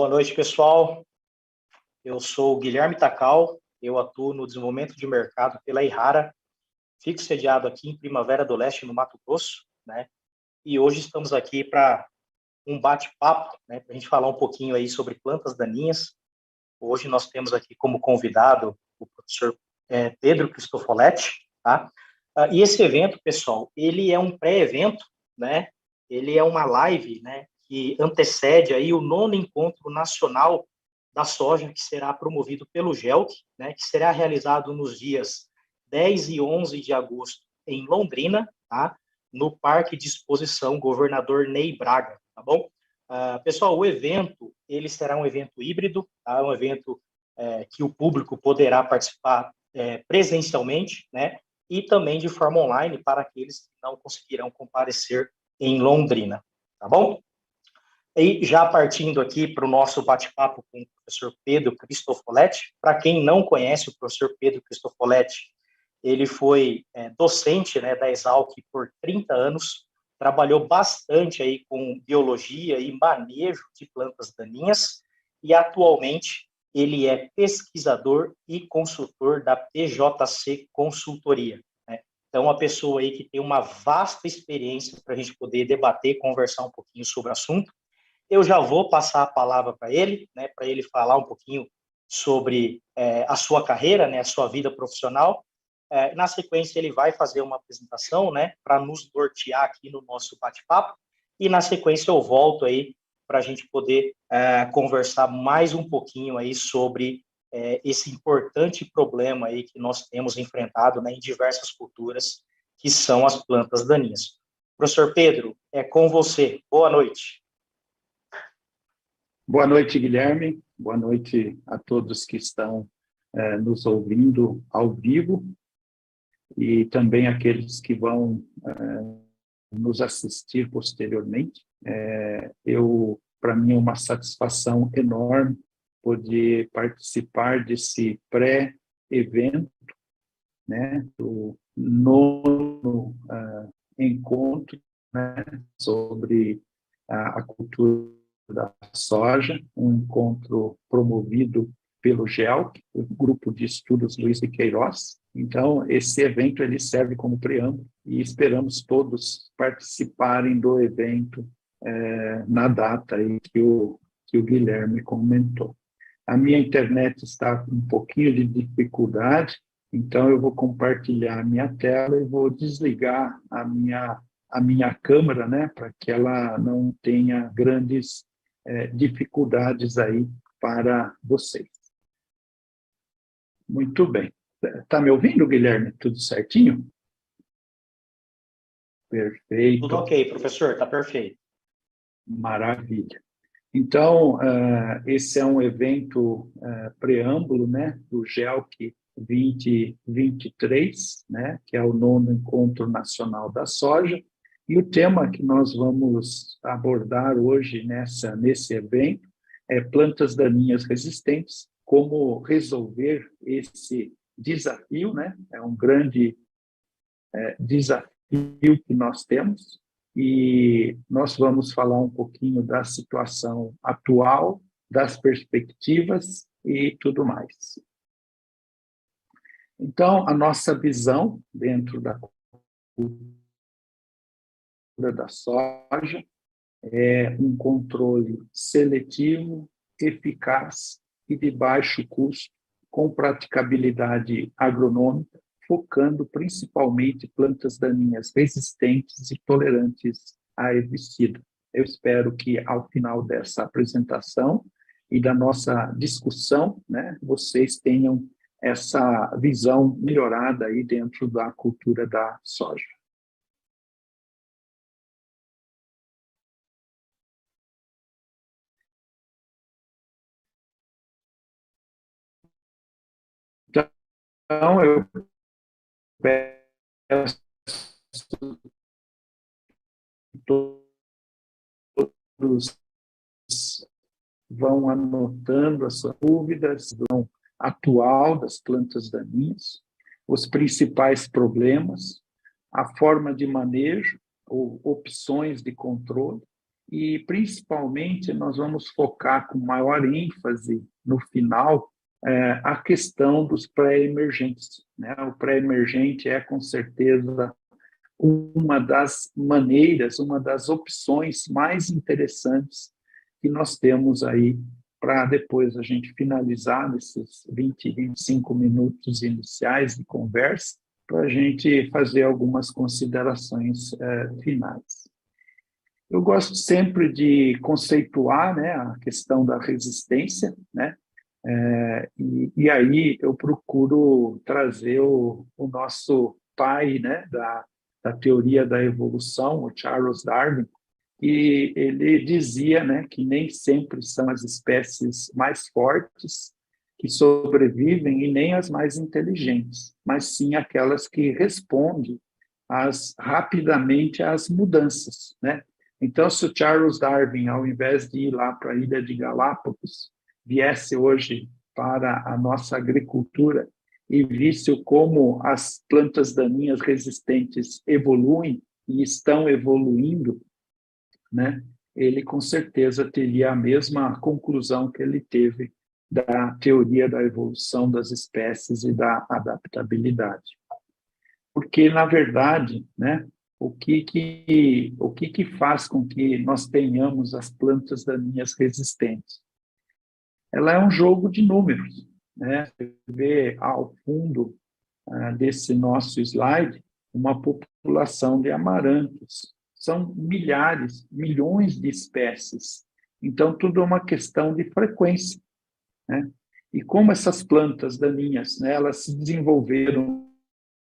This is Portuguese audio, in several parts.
Boa noite, pessoal. Eu sou o Guilherme Tacal, eu atuo no desenvolvimento de mercado pela Ihara, fico sediado aqui em Primavera do Leste, no Mato Grosso, né? E hoje estamos aqui para um bate-papo, né, para a gente falar um pouquinho aí sobre plantas daninhas. Hoje nós temos aqui como convidado o professor Pedro Cristofoletti, tá? E esse evento, pessoal, ele é um pré-evento, né? Ele é uma live, né, que antecede aí o 9º Encontro Nacional da Soja, que será promovido pelo GELC, né, que será realizado nos dias 10 e 11 de agosto em Londrina, tá? No Parque de Exposição Governador Ney Braga, tá bom? Pessoal, o evento, ele será um evento híbrido, tá? Um evento que o público poderá participar presencialmente, né? E também de forma online para aqueles que não conseguirão comparecer em Londrina, tá bom? E já partindo aqui para o nosso bate-papo com o professor Pedro Cristofoletti, para quem não conhece o professor Pedro Cristofoletti, ele foi docente, né, da Exalc por 30 anos, trabalhou bastante aí com biologia e manejo de plantas daninhas, e atualmente ele é pesquisador e consultor da PJC Consultoria, né? Então, uma pessoa aí que tem uma vasta experiência para a gente poder debater, conversar um pouquinho sobre o assunto. Eu já vou passar a palavra para ele, né, para ele falar um pouquinho sobre a sua carreira, né, a sua vida profissional. Na sequência, ele vai fazer uma apresentação, né, para nos nortear aqui no nosso bate-papo, e na sequência eu volto aí para a gente poder conversar mais um pouquinho aí sobre esse importante problema aí que nós temos enfrentado, né, em diversas culturas, que são as plantas daninhas. Professor Pedro, é com você. Boa noite. Boa noite, Guilherme. Boa noite a todos que estão nos ouvindo ao vivo e também aqueles que vão nos assistir posteriormente. Para mim, é uma satisfação enorme poder participar desse pré-evento, né, do 9º encontro, né, sobre a cultura da soja, um encontro promovido pelo GELC, o Grupo de Estudos Luiz de Queiroz. Então, esse evento ele serve como preâmbulo e esperamos todos participarem do evento na data aí que o Guilherme comentou. A minha internet está com um pouquinho de dificuldade, então eu vou compartilhar a minha tela e vou desligar a minha câmera, né, para que ela não tenha grandes dificuldades aí para vocês. Muito bem. Está me ouvindo, Guilherme? Tudo certinho? Perfeito. Tudo ok, professor, está perfeito. Maravilha. Então, esse é um evento preâmbulo, né, do GELC 2023, né, que é o 9º Encontro Nacional da Soja, e o tema que nós vamos abordar hoje nesse evento é plantas daninhas resistentes, como resolver esse desafio, né? É um grande desafio que nós temos, e nós vamos falar um pouquinho da situação atual, das perspectivas e tudo mais. Então, a nossa visão dentro da cultura da soja é um controle seletivo, eficaz e de baixo custo, com praticabilidade agronômica, focando principalmente plantas daninhas resistentes e tolerantes a herbicida. Eu espero que, ao final dessa apresentação e da nossa discussão, né, vocês tenham essa visão melhorada aí dentro da cultura da soja. Então, eu peço todos vão anotando as suas dúvidas, vão atual das plantas daninhas, os principais problemas, a forma de manejo ou opções de controle e, principalmente, nós vamos focar com maior ênfase no final a questão dos pré-emergentes, né? O pré-emergente é, com certeza, uma das maneiras, uma das opções mais interessantes que nós temos aí para depois a gente finalizar nesses 20, 25 minutos iniciais de conversa, para a gente fazer algumas considerações finais. Eu gosto sempre de conceituar, né, a questão da resistência, né, e aí eu procuro trazer o nosso pai, né, da teoria da evolução, o Charles Darwin, e ele dizia, né, que nem sempre são as espécies mais fortes que sobrevivem e nem as mais inteligentes, mas sim aquelas que respondem rapidamente às mudanças, né? Então, se o Charles Darwin, ao invés de ir lá para a Ilha de Galápagos, viesse hoje para a nossa agricultura e visse como as plantas daninhas resistentes evoluem e estão evoluindo, né? Ele com certeza teria a mesma conclusão que ele teve da teoria da evolução das espécies e da adaptabilidade. Porque, na verdade, né, o que faz com que nós tenhamos as plantas daninhas resistentes? Ela é um jogo de números, né? Você vê ao fundo desse nosso slide uma população de amarantos. São milhares, milhões de espécies. Então, tudo é uma questão de frequência, né? E como essas plantas daninhas, né, elas se desenvolveram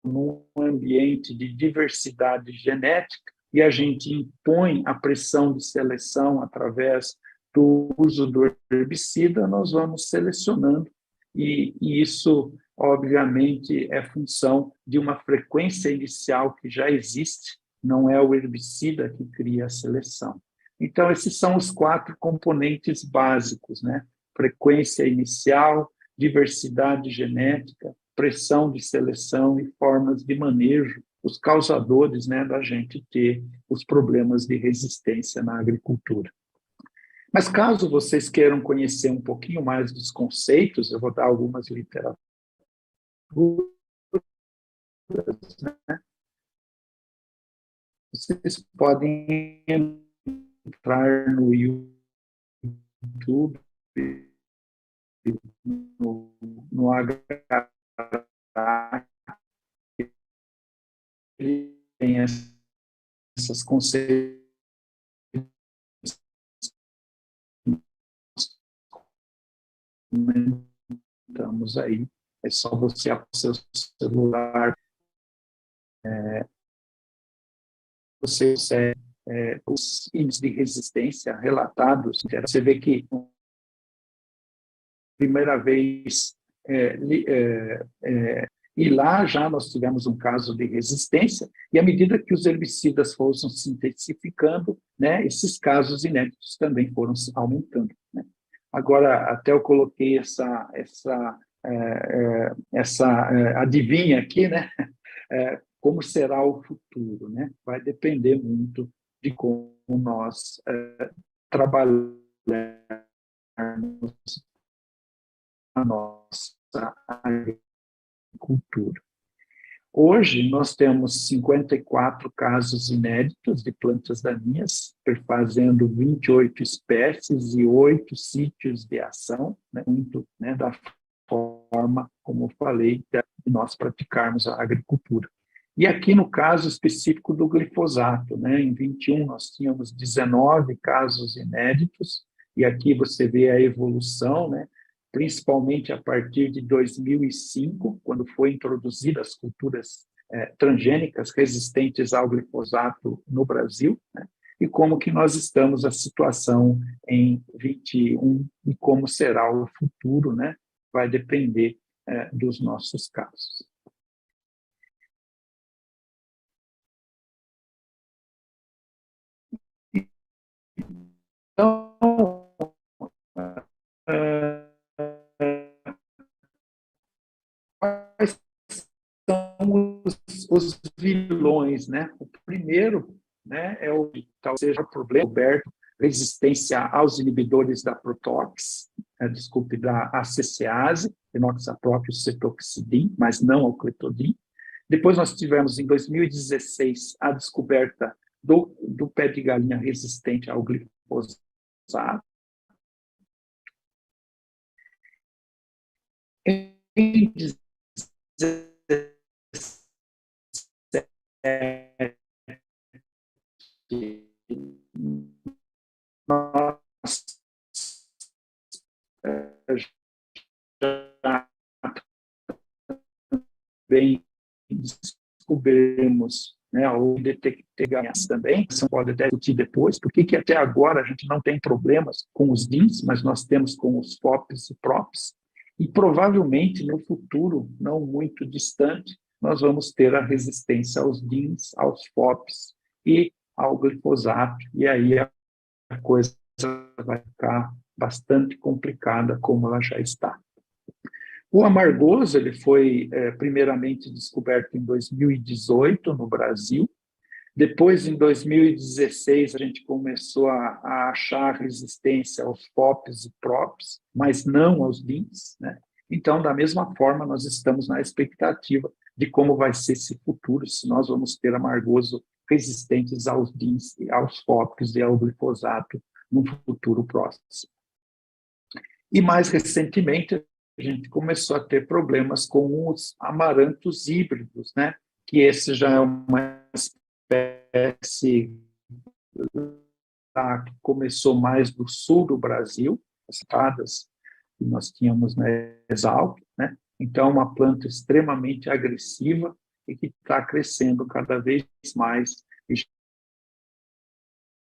num ambiente de diversidade genética e a gente impõe a pressão de seleção através do uso do herbicida, nós vamos selecionando e isso, obviamente, é função de uma frequência inicial que já existe, não é o herbicida que cria a seleção. Então, esses são os 4 componentes básicos, né? Frequência inicial, diversidade genética, pressão de seleção e formas de manejo, os causadores, né, da gente ter os problemas de resistência na agricultura. Mas caso vocês queiram conhecer um pouquinho mais dos conceitos, eu vou dar algumas literaturas, né? Vocês podem entrar no YouTube, no HH, tem essas conceitos comentamos aí. É só você abrir o seu celular, você consegue os índices de resistência relatados. Você vê que, primeira vez, e lá já nós tivemos um caso de resistência, e à medida que os herbicidas foram se intensificando, né, esses casos inéditos também foram aumentando, né? Agora, até eu coloquei essa adivinha aqui, né? Como será o futuro, né? Vai depender muito de como nós trabalharmos a nossa agricultura. Hoje, nós temos 54 casos inéditos de plantas daninhas, perfazendo 28 espécies e 8 sítios de ação, né, muito, né, da forma, como eu falei, de nós praticarmos a agricultura. E aqui no caso específico do glifosato, né, em 21 nós tínhamos 19 casos inéditos, e aqui você vê a evolução, né, principalmente a partir de 2005, quando foi introduzida as culturas transgênicas resistentes ao glifosato no Brasil, né? E como que nós estamos a situação em 21 e como será o futuro, né? Vai depender dos nossos casos. Então, quais são os vilões, né? O primeiro, né, talvez seja o problema coberto resistência aos inibidores da protox, da ACCase, enoxaprópio cetoxidin, mas não ao cletodin. Depois nós tivemos, em 2016, a descoberta do pé de galinha resistente ao glifosato. Em 2017, nós já bem descobrimos, né, ou detectamos também, você pode até discutir depois, por que até agora a gente não tem problemas com os DINs, mas nós temos com os FOPs e PROPs, e provavelmente no futuro, não muito distante, nós vamos ter a resistência aos DINs, aos FOPs e ao glifosato, e aí a coisa vai ficar bastante complicada como ela já está. O amargoso ele foi primeiramente descoberto em 2018 no Brasil. Depois, em 2016, a gente começou a achar resistência aos FOPs e PROPs, mas não aos DINs, né? Então, da mesma forma, nós estamos na expectativa de como vai ser esse futuro, se nós vamos ter amargoso resistentes aos DINs, aos FOPs e ao glifosato no futuro próximo. E mais recentemente, a gente começou a ter problemas com os amarantos híbridos, né? Que esse já é uma espécie que começou mais do sul do Brasil, as citadas que nós tínhamos na Exalc, né? Então, uma planta extremamente agressiva e que está crescendo cada vez mais e já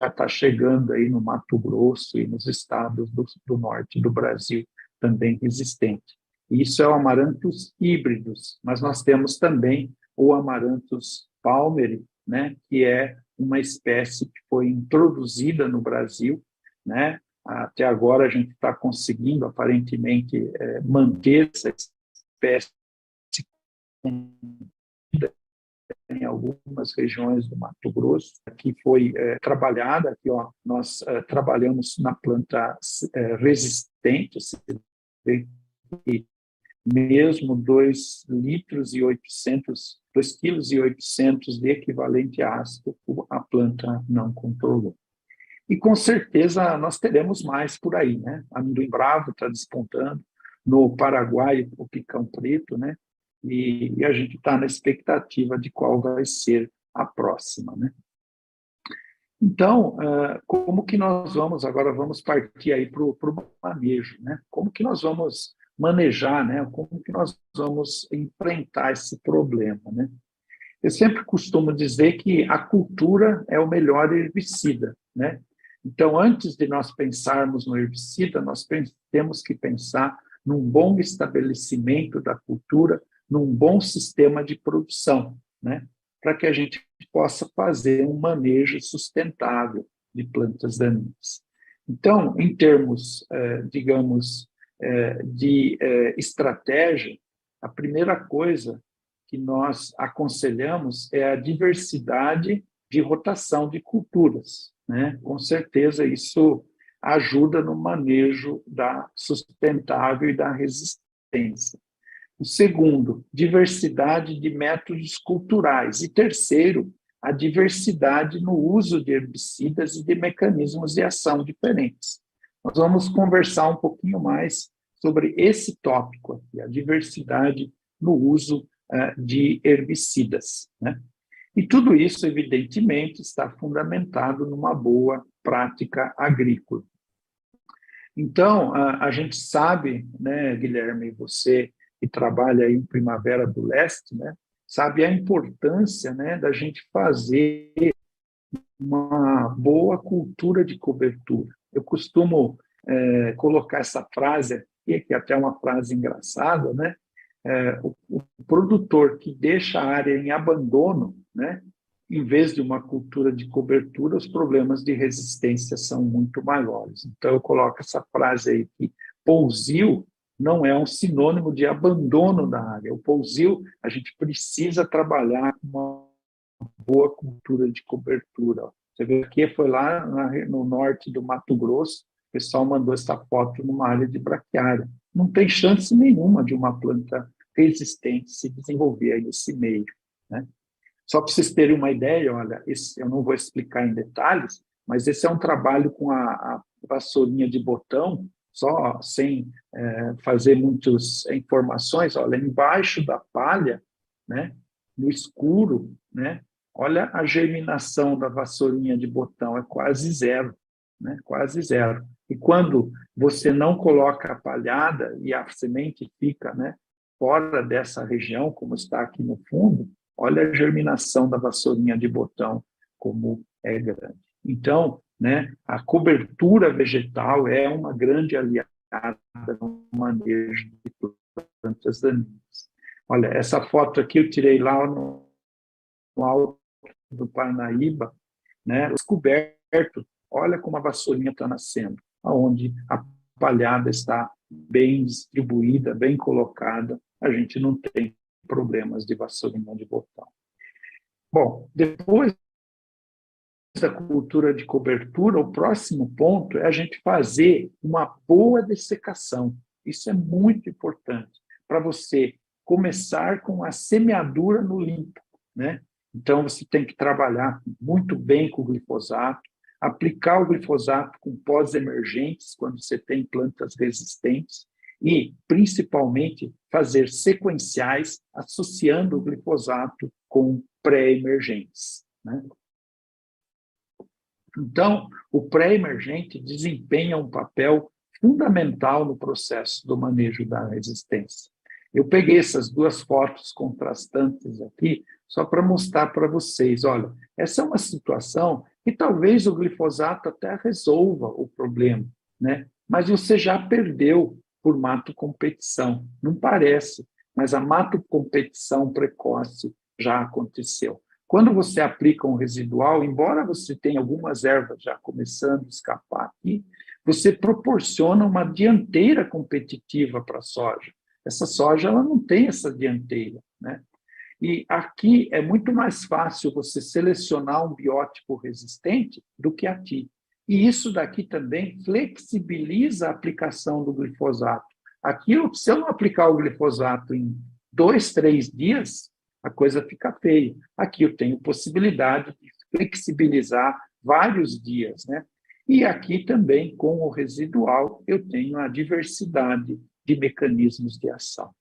está chegando aí no Mato Grosso e nos estados do norte do Brasil, também resistente. Isso é o Amaranthus híbridos, mas nós temos também o Amaranthus palmeri, né, que é uma espécie que foi introduzida no Brasil, né? Até agora a gente está conseguindo, aparentemente, manter essa espécie em algumas regiões do Mato Grosso, que foi trabalhada, aqui, ó, nós trabalhamos na planta resistente, e mesmo 2,8 kg de equivalente ácido, a planta não controlou. E com certeza nós teremos mais por aí, né? Amendoim bravo está despontando, no Paraguai o picão preto, né? E a gente está na expectativa de qual vai ser a próxima, né? Então, como que nós vamos partir aí para o manejo, né? Como que nós vamos manejar, né? Como que nós vamos enfrentar esse problema, né? Eu sempre costumo dizer que a cultura é o melhor herbicida, né? Então, antes de nós pensarmos no herbicida, nós temos que pensar num bom estabelecimento da cultura, num bom sistema de produção, né? Para que a gente possa fazer um manejo sustentável de plantas daninhas. Então, em termos, digamos, de estratégia, a primeira coisa que nós aconselhamos é a diversidade de rotação de culturas, né? Com certeza isso ajuda no manejo da sustentável e da resistência. O segundo, diversidade de métodos culturais. E terceiro, a diversidade no uso de herbicidas e de mecanismos de ação diferentes. Nós vamos conversar um pouquinho mais sobre esse tópico aqui, a diversidade no uso de herbicidas, né? E tudo isso, evidentemente, está fundamentado numa boa prática agrícola. Então, a gente sabe, né, Guilherme, você que trabalha aí em Primavera do Leste, né, sabe a importância, né, da gente fazer uma boa cultura de cobertura. Eu costumo colocar essa frase aqui, que é até uma frase engraçada, né? O produtor que deixa a área em abandono, né, em vez de uma cultura de cobertura, os problemas de resistência são muito maiores. Então, eu coloco essa frase aí que pousio não é um sinônimo de abandono da área. O pousio, a gente precisa trabalhar com uma boa cultura de cobertura. Você vê que foi lá no norte do Mato Grosso, o pessoal mandou essa foto numa área de braquiária. Não tem chance nenhuma de uma planta resistente se desenvolver aí nesse meio, né? Só para vocês terem uma ideia, olha, eu não vou explicar em detalhes, mas esse é um trabalho com a vassourinha de botão, só sem fazer muitas informações. Olha, embaixo da palha, né, no escuro, né, olha a germinação da vassourinha de botão, é quase zero, né, quase zero. E quando você não coloca a palhada e a semente fica, né, fora dessa região, como está aqui no fundo, olha a germinação da vassourinha de botão, como é grande. Então, né, a cobertura vegetal é uma grande aliada no manejo de plantas daninhas. Olha, essa foto aqui eu tirei lá no alto do Parnaíba, né, descoberto, olha como a vassourinha está nascendo, onde a palhada está bem distribuída, bem colocada, a gente não tem problemas de vassourinha de botão. Bom, depois da cultura de cobertura, o próximo ponto é a gente fazer uma boa dessecação. Isso é muito importante para você começar com a semeadura no limpo, né? Então, você tem que trabalhar muito bem com o glifosato, aplicar o glifosato com pós-emergentes, quando você tem plantas resistentes, e, principalmente, fazer sequenciais associando o glifosato com pré-emergentes, né? Então, o pré-emergente desempenha um papel fundamental no processo do manejo da resistência. Eu peguei essas duas fotos contrastantes aqui só para mostrar para vocês, olha, essa é uma situação que talvez o glifosato até resolva o problema, né? Mas você já perdeu por mato competição, não parece, mas a mato competição precoce já aconteceu. Quando você aplica um residual, embora você tenha algumas ervas já começando a escapar aqui, você proporciona uma dianteira competitiva para a soja. Essa soja ela não tem essa dianteira, né? E aqui é muito mais fácil você selecionar um biótipo resistente do que aqui. E isso daqui também flexibiliza a aplicação do glifosato. Aqui, se eu não aplicar o glifosato em 2, 3 dias, a coisa fica feia. Aqui eu tenho possibilidade de flexibilizar vários dias, né? E aqui também, com o residual, eu tenho a diversidade de mecanismos de ação.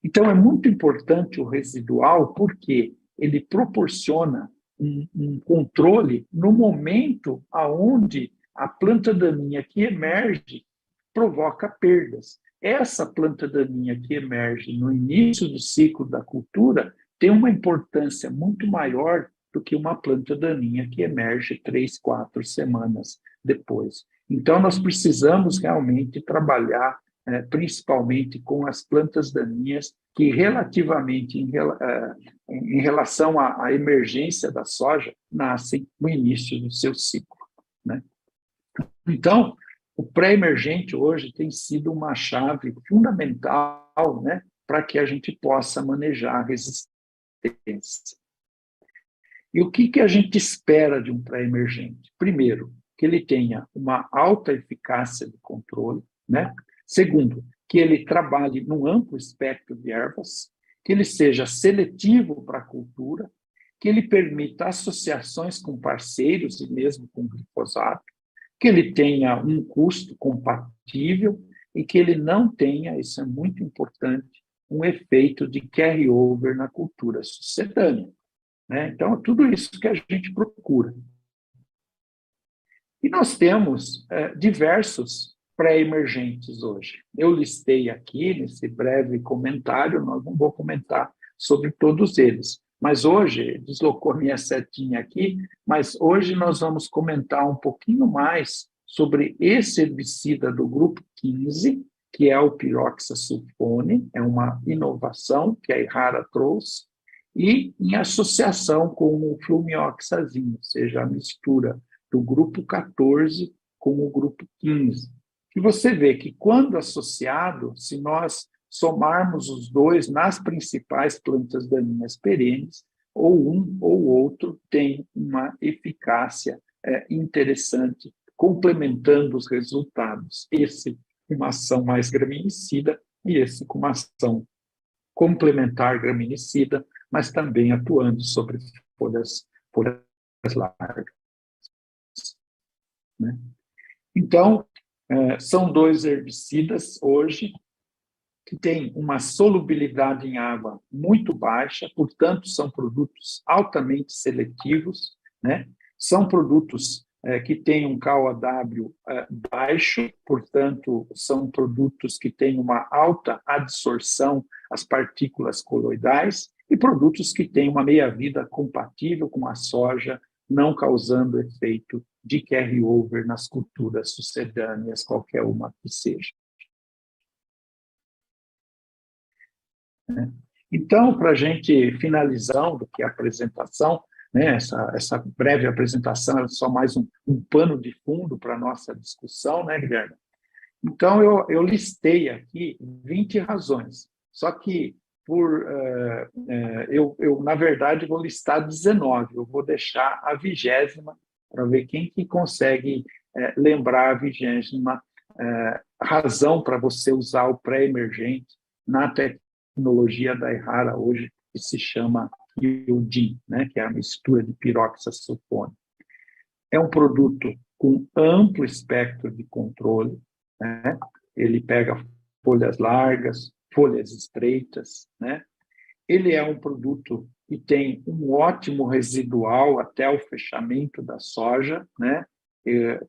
Então, é muito importante o residual porque ele proporciona um controle no momento onde a planta daninha que emerge provoca perdas. Essa planta daninha que emerge no início do ciclo da cultura tem uma importância muito maior do que uma planta daninha que emerge 3, 4 semanas depois. Então, nós precisamos realmente trabalhar principalmente com as plantas daninhas que relativamente em relação à emergência da soja, nascem no início do seu ciclo, né? Então, o pré-emergente hoje tem sido uma chave fundamental, né, para que a gente possa manejar a resistência. E o que a gente espera de um pré-emergente? Primeiro, que ele tenha uma alta eficácia de controle, né? Segundo, que ele trabalhe num amplo espectro de ervas, que ele seja seletivo para a cultura, que ele permita associações com parceiros e mesmo com glifosato, que ele tenha um custo compatível e que ele não tenha, isso é muito importante, um efeito de carry-over na cultura sucedânea, né? Então, é tudo isso que a gente procura. E nós temos diversos pré-emergentes hoje. Eu listei aqui, nesse breve comentário, nós não vou comentar sobre todos eles, mas hoje, deslocou minha setinha aqui, mas hoje nós vamos comentar um pouquinho mais sobre esse herbicida do grupo 15, que é o piroxasulfone, é uma inovação que a Errara trouxe, e em associação com o flumioxazino, ou seja, a mistura do grupo 14 com o grupo 15. E você vê que, quando associado, se nós somarmos os dois nas principais plantas daninhas perenes, ou um ou outro tem uma eficácia interessante, complementando os resultados. Esse com uma ação mais graminicida e esse com uma ação complementar graminicida, mas também atuando sobre folhas largas. Né? Então, são dois herbicidas hoje que têm uma solubilidade em água muito baixa, portanto, são produtos altamente seletivos, né? São produtos que têm um KOH baixo, portanto, são produtos que têm uma alta adsorção às partículas coloidais e produtos que têm uma meia-vida compatível com a soja, não causando efeito de carry-over nas culturas sucedâneas, qualquer uma que seja. Então, para a gente finalizar do que a apresentação, né, essa breve apresentação é só mais um pano de fundo para a nossa discussão, né, Guilherme? Então, eu listei aqui 20 razões, só que eu, na verdade, vou listar 19, eu vou deixar a 20ª para ver quem que consegue lembrar a 20ª razão para você usar o pré-emergente na tecnologia da Errara hoje, que se chama Iodin, né, que é a mistura de piroxasulfone. É um produto com amplo espectro de controle, né? Ele pega folhas largas, folhas estreitas, né? Ele é um produto que tem um ótimo residual até o fechamento da soja, né?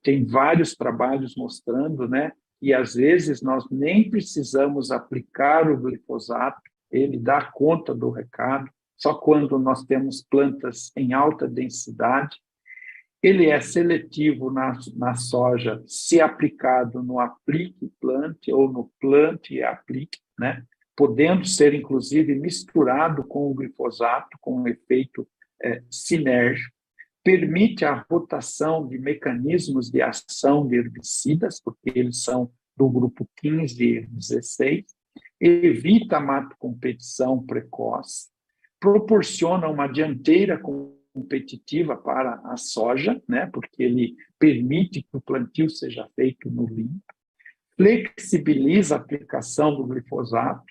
Tem vários trabalhos mostrando, né? E às vezes nós nem precisamos aplicar o glifosato, ele dá conta do recado, só quando nós temos plantas em alta densidade. Ele é seletivo na soja se aplicado no aplique-plante ou no plante-aplique, né? Podendo ser, inclusive, misturado com o glifosato, com um efeito sinérgico. Permite a rotação de mecanismos de ação de herbicidas, porque eles são do grupo 15 e 16, evita a mato-competição precoce, proporciona uma dianteira competitiva para a soja, né, porque ele permite que o plantio seja feito no limpo, flexibiliza a aplicação do glifosato,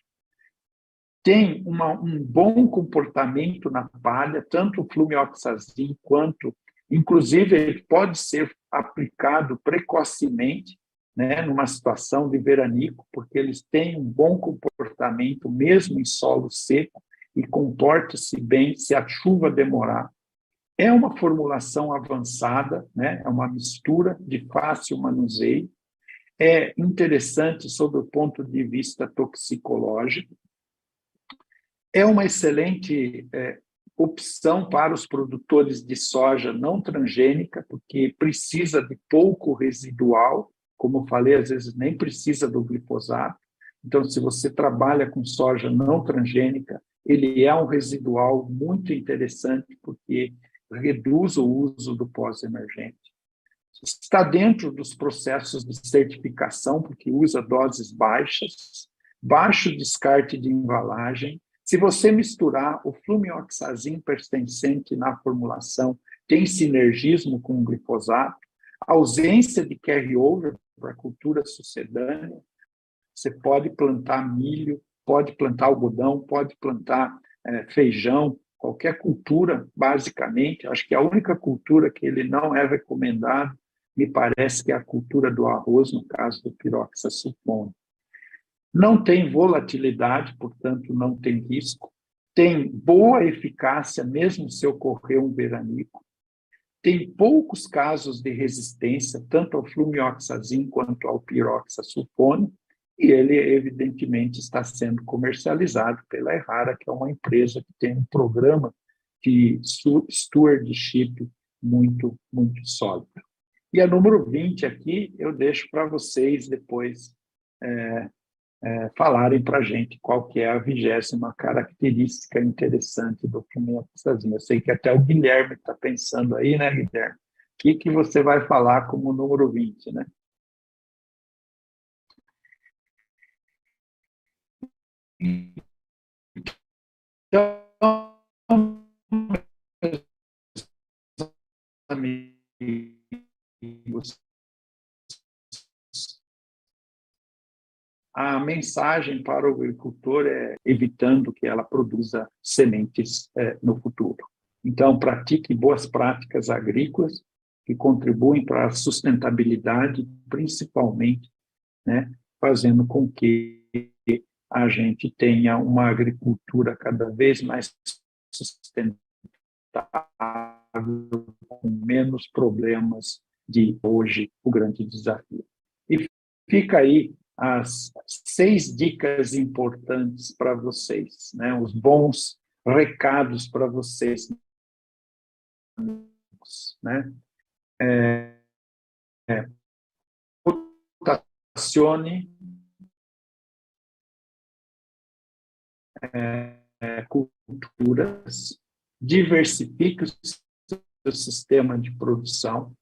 tem um bom comportamento na palha, tanto o flumioxazin quanto, inclusive, ele pode ser aplicado precocemente, né, numa situação de veranico, porque eles têm um bom comportamento mesmo em solo seco e comporta-se bem se a chuva demorar. É uma formulação avançada, né? É uma mistura de fácil manuseio. É interessante sob o ponto de vista toxicológico. É uma excelente opção para os produtores de soja não transgênica, porque precisa de pouco residual, como eu falei, às vezes nem precisa do glifosato. Então, se você trabalha com soja não transgênica, ele é um residual muito interessante, porque reduz o uso do pós-emergente. Está dentro dos processos de certificação, porque usa doses baixas, baixo descarte de embalagem. Se você misturar o flumioxazin persistente na formulação, tem sinergismo com o glifosato, ausência de carry-over para a cultura sucedânea, você pode plantar milho, pode plantar algodão, pode plantar feijão, qualquer cultura, basicamente. Acho que a única cultura que ele não é recomendado, me parece que é a cultura do arroz, no caso do piroxasulfone. Não tem volatilidade, portanto, não tem risco. Tem boa eficácia, mesmo se ocorrer um veranico. Tem poucos casos de resistência, tanto ao flumioxazin quanto ao piroxasulfone, e ele, evidentemente, está sendo comercializado pela Errara, que é uma empresa que tem um programa de stewardship muito, muito sólido. E a número 20 aqui, eu deixo para vocês depois falarem para a gente qual que é a 20ª característica interessante do flumioxazin. Eu sei que até o Guilherme está pensando aí, né, Guilherme? O que você vai falar como número 20, né? Então, mensagem para o agricultor é evitando que ela produza sementes no futuro. Então, pratique boas práticas agrícolas que contribuem para a sustentabilidade, principalmente, né, fazendo com que a gente tenha uma agricultura cada vez mais sustentável, com menos problemas de hoje, o grande desafio. E fica aí as 6 dicas importantes para vocês, né? Os bons recados para vocês, né? Rotacione culturas, diversifique o seu sistema de produção,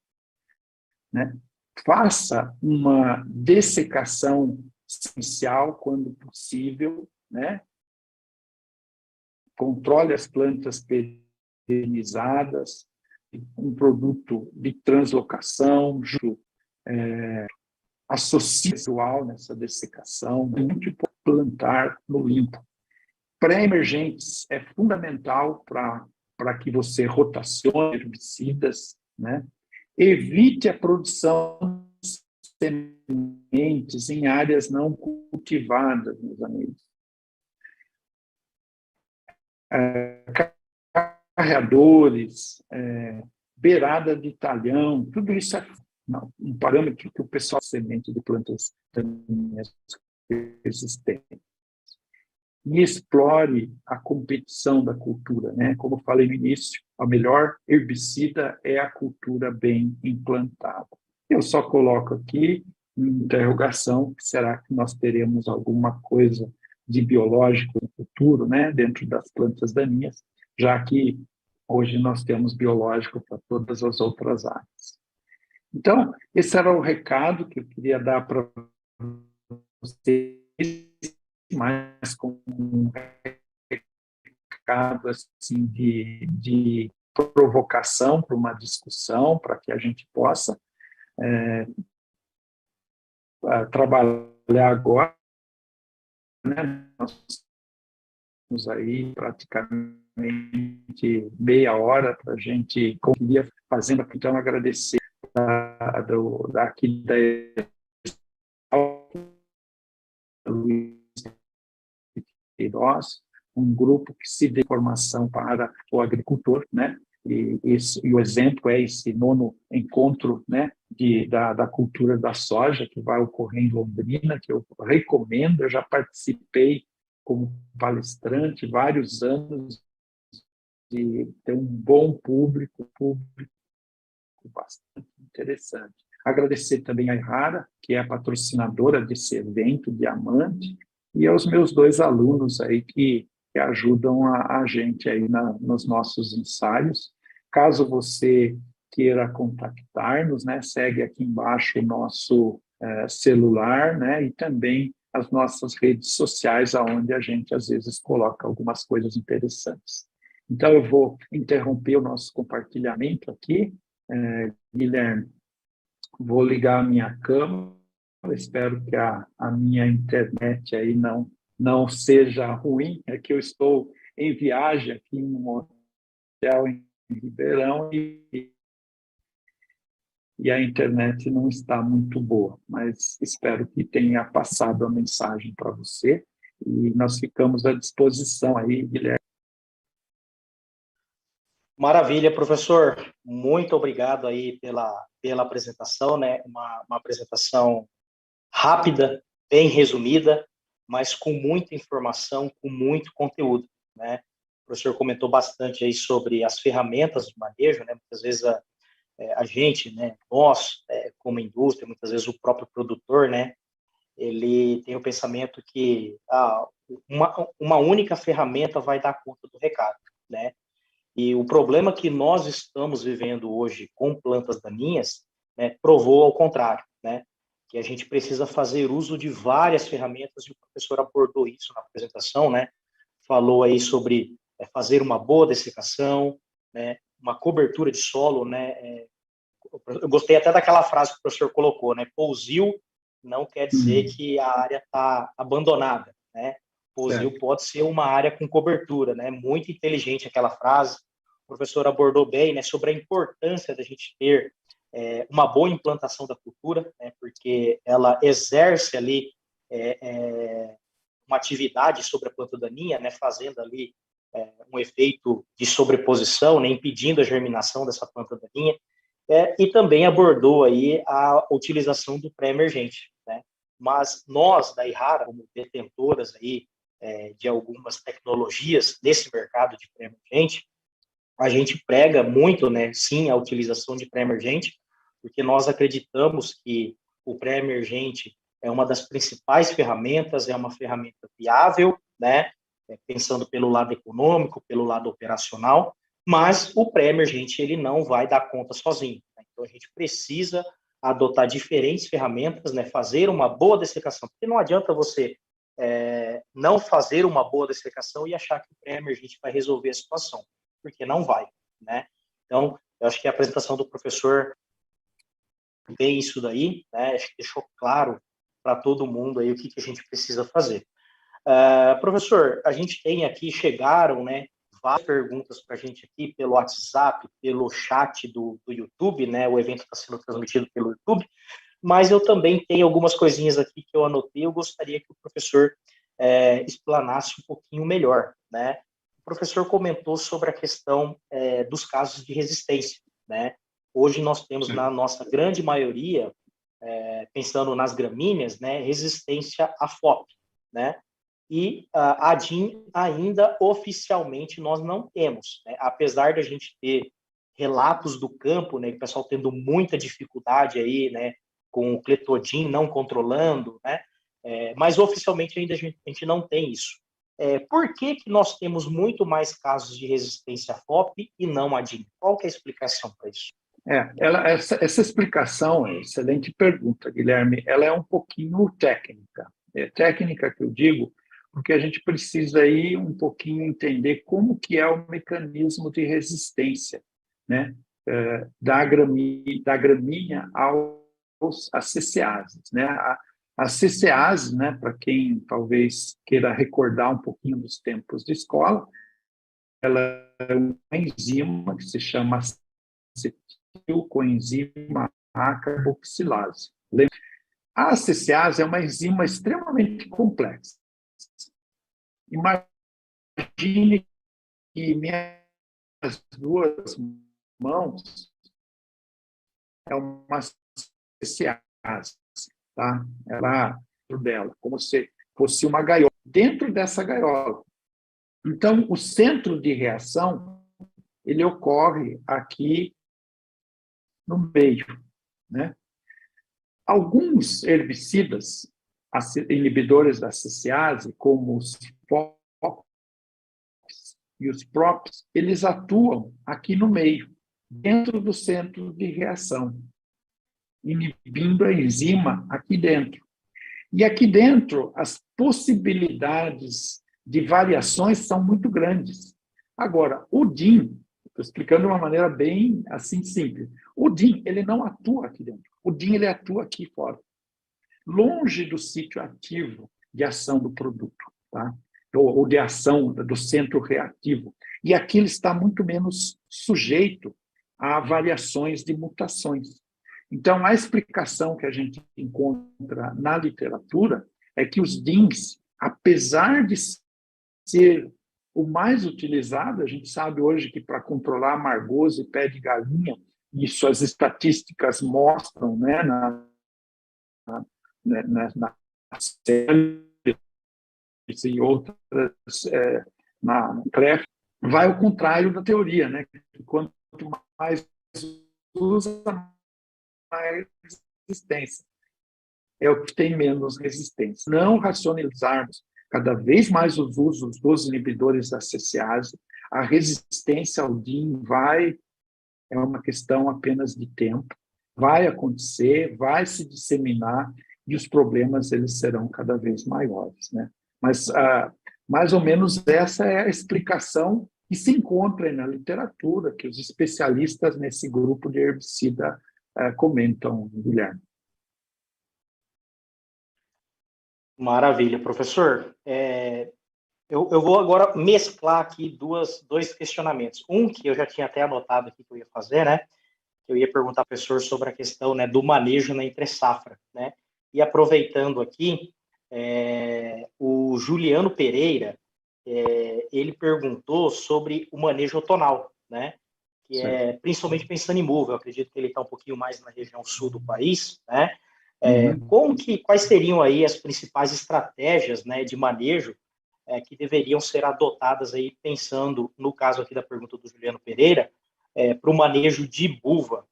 né? Faça uma dessecação essencial quando possível, né? Controle as plantas perenizadas, um produto de translocação, associe visual nessa dessecação, é muito importante plantar no limpo. Pré-emergentes é fundamental para que você rotacione herbicidas, né? Evite a produção de sementes em áreas não cultivadas, meus amigos. Carreadores, beirada de talhão, tudo isso é um parâmetro que o pessoal semente de plantas daninhas resistentes. E explore a competição da cultura, né? Como eu falei no início, a melhor herbicida é a cultura bem implantada. Eu só coloco aqui em interrogação, será que nós teremos alguma coisa de biológico no futuro, né? Dentro das plantas daninhas, já que hoje nós temos biológico para todas as outras áreas. Então, esse era o recado que eu queria dar para vocês, mais com um recado assim, de provocação para uma discussão, para que a gente possa trabalhar agora, né? Nós temos aí praticamente meia hora para a gente conseguir fazendo, então agradecer daqui da Luiz Queiroz, um grupo que se dê formação para o agricultor, né? E o exemplo é esse 9º encontro, né, da cultura da soja, que vai ocorrer em Londrina, que eu recomendo. Eu já participei como palestrante vários anos, de ter um bom público bastante interessante. Agradecer também a Errara, que é a patrocinadora desse evento, Diamante, e aos meus 2 alunos aí que ajudam a gente aí nos nossos ensaios. Caso você queira contactar-nos, né, segue aqui embaixo o nosso celular, né, e também as nossas redes sociais, onde a gente às vezes coloca algumas coisas interessantes. Então, eu vou interromper o nosso compartilhamento aqui, Guilherme. Vou ligar a minha câmera, espero que a minha internet aí não seja ruim, é que eu estou em viagem aqui em um hotel em Ribeirão e a internet não está muito boa, mas espero que tenha passado a mensagem para você e nós ficamos à disposição aí, Guilherme. Maravilha, professor. Muito obrigado aí pela apresentação, né? Uma apresentação rápida, bem resumida, mas com muita informação, com muito conteúdo, né? O professor comentou bastante aí sobre as ferramentas de manejo, né? Muitas vezes a gente, né? Nós, como indústria, muitas vezes o próprio produtor, né? Ele tem o pensamento que uma única ferramenta vai dar conta do recado, né? E o problema que nós estamos vivendo hoje com plantas daninhas, né, provou ao contrário, né? Que a gente precisa fazer uso de várias ferramentas, e o professor abordou isso na apresentação, né? Falou aí sobre fazer uma boa dessecação, né? Uma cobertura de solo, né? Eu gostei até daquela frase que o professor colocou, né? Pousio não quer dizer que a área está abandonada, né? Posil pode ser uma área com cobertura, né? Muito inteligente aquela frase. O professor abordou bem, né, sobre a importância da gente ter uma boa implantação da cultura, né, porque ela exerce ali uma atividade sobre a planta daninha, né, fazendo ali um efeito de sobreposição, né, impedindo a germinação dessa planta daninha, e também abordou aí a utilização do pré-emergente, né? Mas nós, da Ihara, como detentoras aí, de algumas tecnologias nesse mercado de pré-emergente, a gente prega muito, né, sim, a utilização de pré-emergente, porque nós acreditamos que o pré-emergente é uma das principais ferramentas, é uma ferramenta viável, né, pensando pelo lado econômico, pelo lado operacional, mas o pré-emergente ele não vai dar conta sozinho, né? Então a gente precisa adotar diferentes ferramentas, né, fazer uma boa dessecação, porque não adianta você não fazer uma boa dessecação e achar que o pré-emergente vai resolver a situação, porque não vai, né? Então, eu acho que a apresentação do professor tem isso daí, né? Acho que deixou claro para todo mundo aí o que a gente precisa fazer. Professor, a gente tem aqui, chegaram, né, várias perguntas para a gente aqui pelo WhatsApp, pelo chat do YouTube, né? O evento está sendo transmitido pelo YouTube, mas eu também tenho algumas coisinhas aqui que eu anotei, eu gostaria que o professor explanasse um pouquinho melhor, né? O professor comentou sobre a questão dos casos de resistência, né? Hoje nós temos, na nossa grande maioria, pensando nas gramíneas, né, resistência à FOP, né? E a DIN ainda oficialmente nós não temos, né? Apesar de a gente ter relatos do campo, né, que o pessoal tendo muita dificuldade aí, né, com o cletodin não controlando, né? Mas oficialmente ainda a gente não tem isso. Por que nós temos muito mais casos de resistência à FOP e não à DIN? Qual que é a explicação para isso? Essa explicação é excelente pergunta, Guilherme. Ela é um pouquinho técnica. É técnica que eu digo, porque a gente precisa aí um pouquinho entender como que é o mecanismo de resistência, né, da gramínea às ceceáceas, né? As ceceáceas, né, para quem talvez queira recordar um pouquinho dos tempos de escola, ela é uma enzima que se chama coenzima A carboxilase. A cecease é uma enzima extremamente complexa. Imagine que minhas duas mãos é uma cecease, tá? Ela dela, como se fosse uma gaiola. Dentro dessa gaiola. Então, o centro de reação ele ocorre aqui no meio, né? Alguns herbicidas inibidores da cecease, como os FOPs e os PROPs, eles atuam aqui no meio, dentro do centro de reação, inibindo a enzima aqui dentro. E aqui dentro, as possibilidades de variações são muito grandes. Agora, o DIN, estou explicando de uma maneira bem assim simples, o DIN ele não atua aqui dentro, o DIN ele atua aqui fora, longe do sítio ativo de ação do produto, tá? Ou de ação do centro reativo. E aqui ele está muito menos sujeito a variações de mutações. Então, a explicação que a gente encontra na literatura é que os DINs, apesar de ser o mais utilizado, a gente sabe hoje que para controlar amargoso e pé de galinha, isso as estatísticas mostram, né, na e outras na CREF, vai ao contrário da teoria, né? Quanto mais usa, mais resistência. É o que tem menos resistência. Não racionalizarmos cada vez mais os usos dos inibidores da cecease, a resistência ao DIN é uma questão apenas de tempo, vai acontecer, vai se disseminar e os problemas eles serão cada vez maiores, né? Mas mais ou menos essa é a explicação que se encontra na literatura, que os especialistas nesse grupo de herbicida comentam, Guilherme. Maravilha, professor. Eu vou agora mesclar aqui dois questionamentos. Um que eu já tinha até anotado aqui que eu ia fazer, né? Eu ia perguntar ao professor sobre a questão, né, do manejo na entre-safra, né? E aproveitando aqui, o Juliano Pereira, ele perguntou sobre o manejo outonal, né? Que é principalmente pensando em muva, eu acredito que ele está um pouquinho mais na região sul do país, né? Quais seriam aí as principais estratégias, né, de manejo que deveriam ser adotadas aí, pensando no caso aqui da pergunta do Juliano Pereira, para o manejo de buva,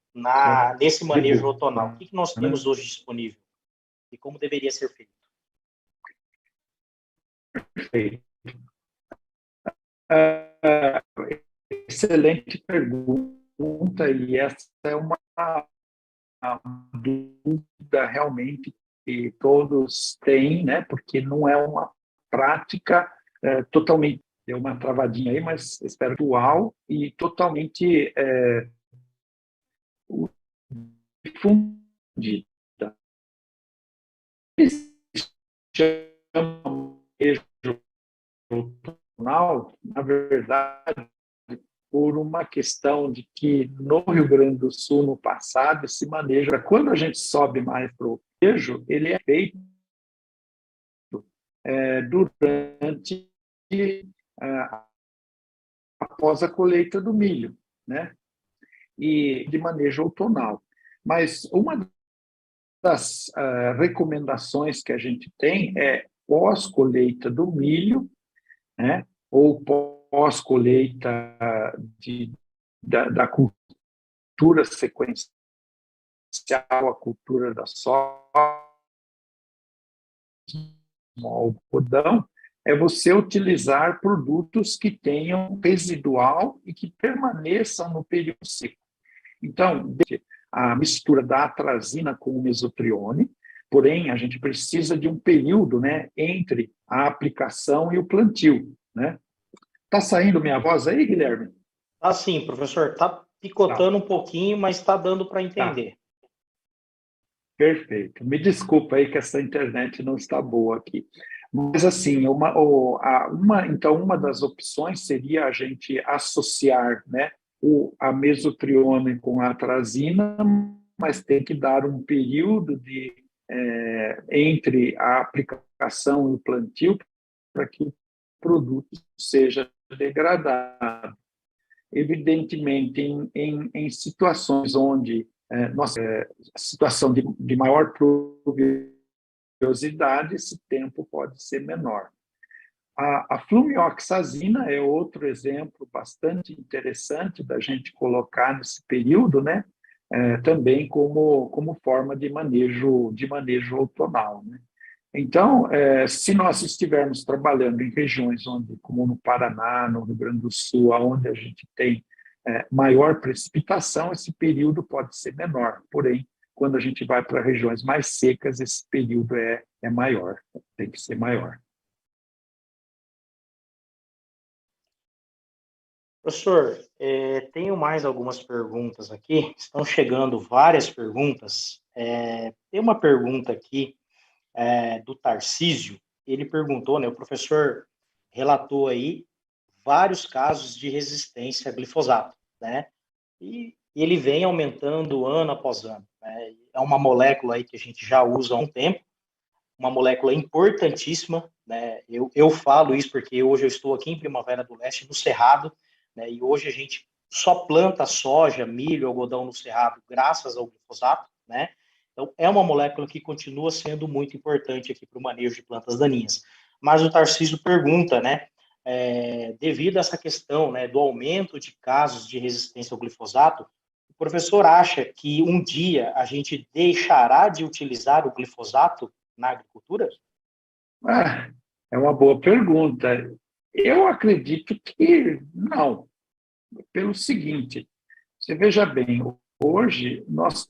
nesse manejo outonal? O que nós temos hoje disponível e como deveria ser feito? Perfeito. Excelente pergunta, e essa é uma dúvida realmente que todos têm, né? Porque não é uma prática totalmente, deu uma travadinha aí, mas espero atual e totalmente difundida. Chamam na verdade, por uma questão de que no Rio Grande do Sul, no passado, esse manejo, quando a gente sobe mais para o queijo, ele é feito durante, após a colheita do milho, né? E de manejo outonal. Mas uma das recomendações que a gente tem é pós-colheita do milho, né? Ou pós-colheita da cultura sequencial, a cultura da soja, o algodão, é você utilizar produtos que tenham residual e que permaneçam no período seco. Então, a mistura da atrazina com o mesotrione, porém, a gente precisa de um período, né, entre a aplicação e o plantio, né? Tá saindo minha voz aí, Guilherme? Ah, sim, professor, está picotando um pouquinho, mas está dando para entender. Perfeito. Me desculpa aí que essa internet não está boa aqui. Mas, assim, então, uma das opções seria a gente associar, né, a mesotrione com a atrazina, mas tem que dar um período entre a aplicação e o plantio para que o produto seja degradado. Evidentemente, em situações onde a situação de maior pluviosidade, esse tempo pode ser menor. A flumioxazina é outro exemplo bastante interessante da gente colocar nesse período, né? Também como forma de manejo outonal, né? Então, se nós estivermos trabalhando em regiões onde, como no Paraná, no Rio Grande do Sul, onde a gente tem maior precipitação, esse período pode ser menor. Porém, quando a gente vai para regiões mais secas, esse período é maior, tem que ser maior. Professor, tenho mais algumas perguntas aqui. Estão chegando várias perguntas. Tem uma pergunta aqui do Tarcísio. Ele perguntou, né? O professor relatou aí vários casos de resistência a glifosato, né? E ele vem aumentando ano após ano, né? É uma molécula aí que a gente já usa há um tempo, uma molécula importantíssima, né? Eu falo isso porque hoje eu estou aqui em Primavera do Leste, no Cerrado, né? E hoje a gente só planta soja, milho, algodão no Cerrado graças ao glifosato, né? Então, é uma molécula que continua sendo muito importante aqui para o manejo de plantas daninhas. Mas o Tarcísio pergunta, né? Devido a essa questão, né, do aumento de casos de resistência ao glifosato, o professor acha que um dia a gente deixará de utilizar o glifosato na agricultura? É uma boa pergunta. Eu acredito que não, pelo seguinte, você veja bem, hoje nós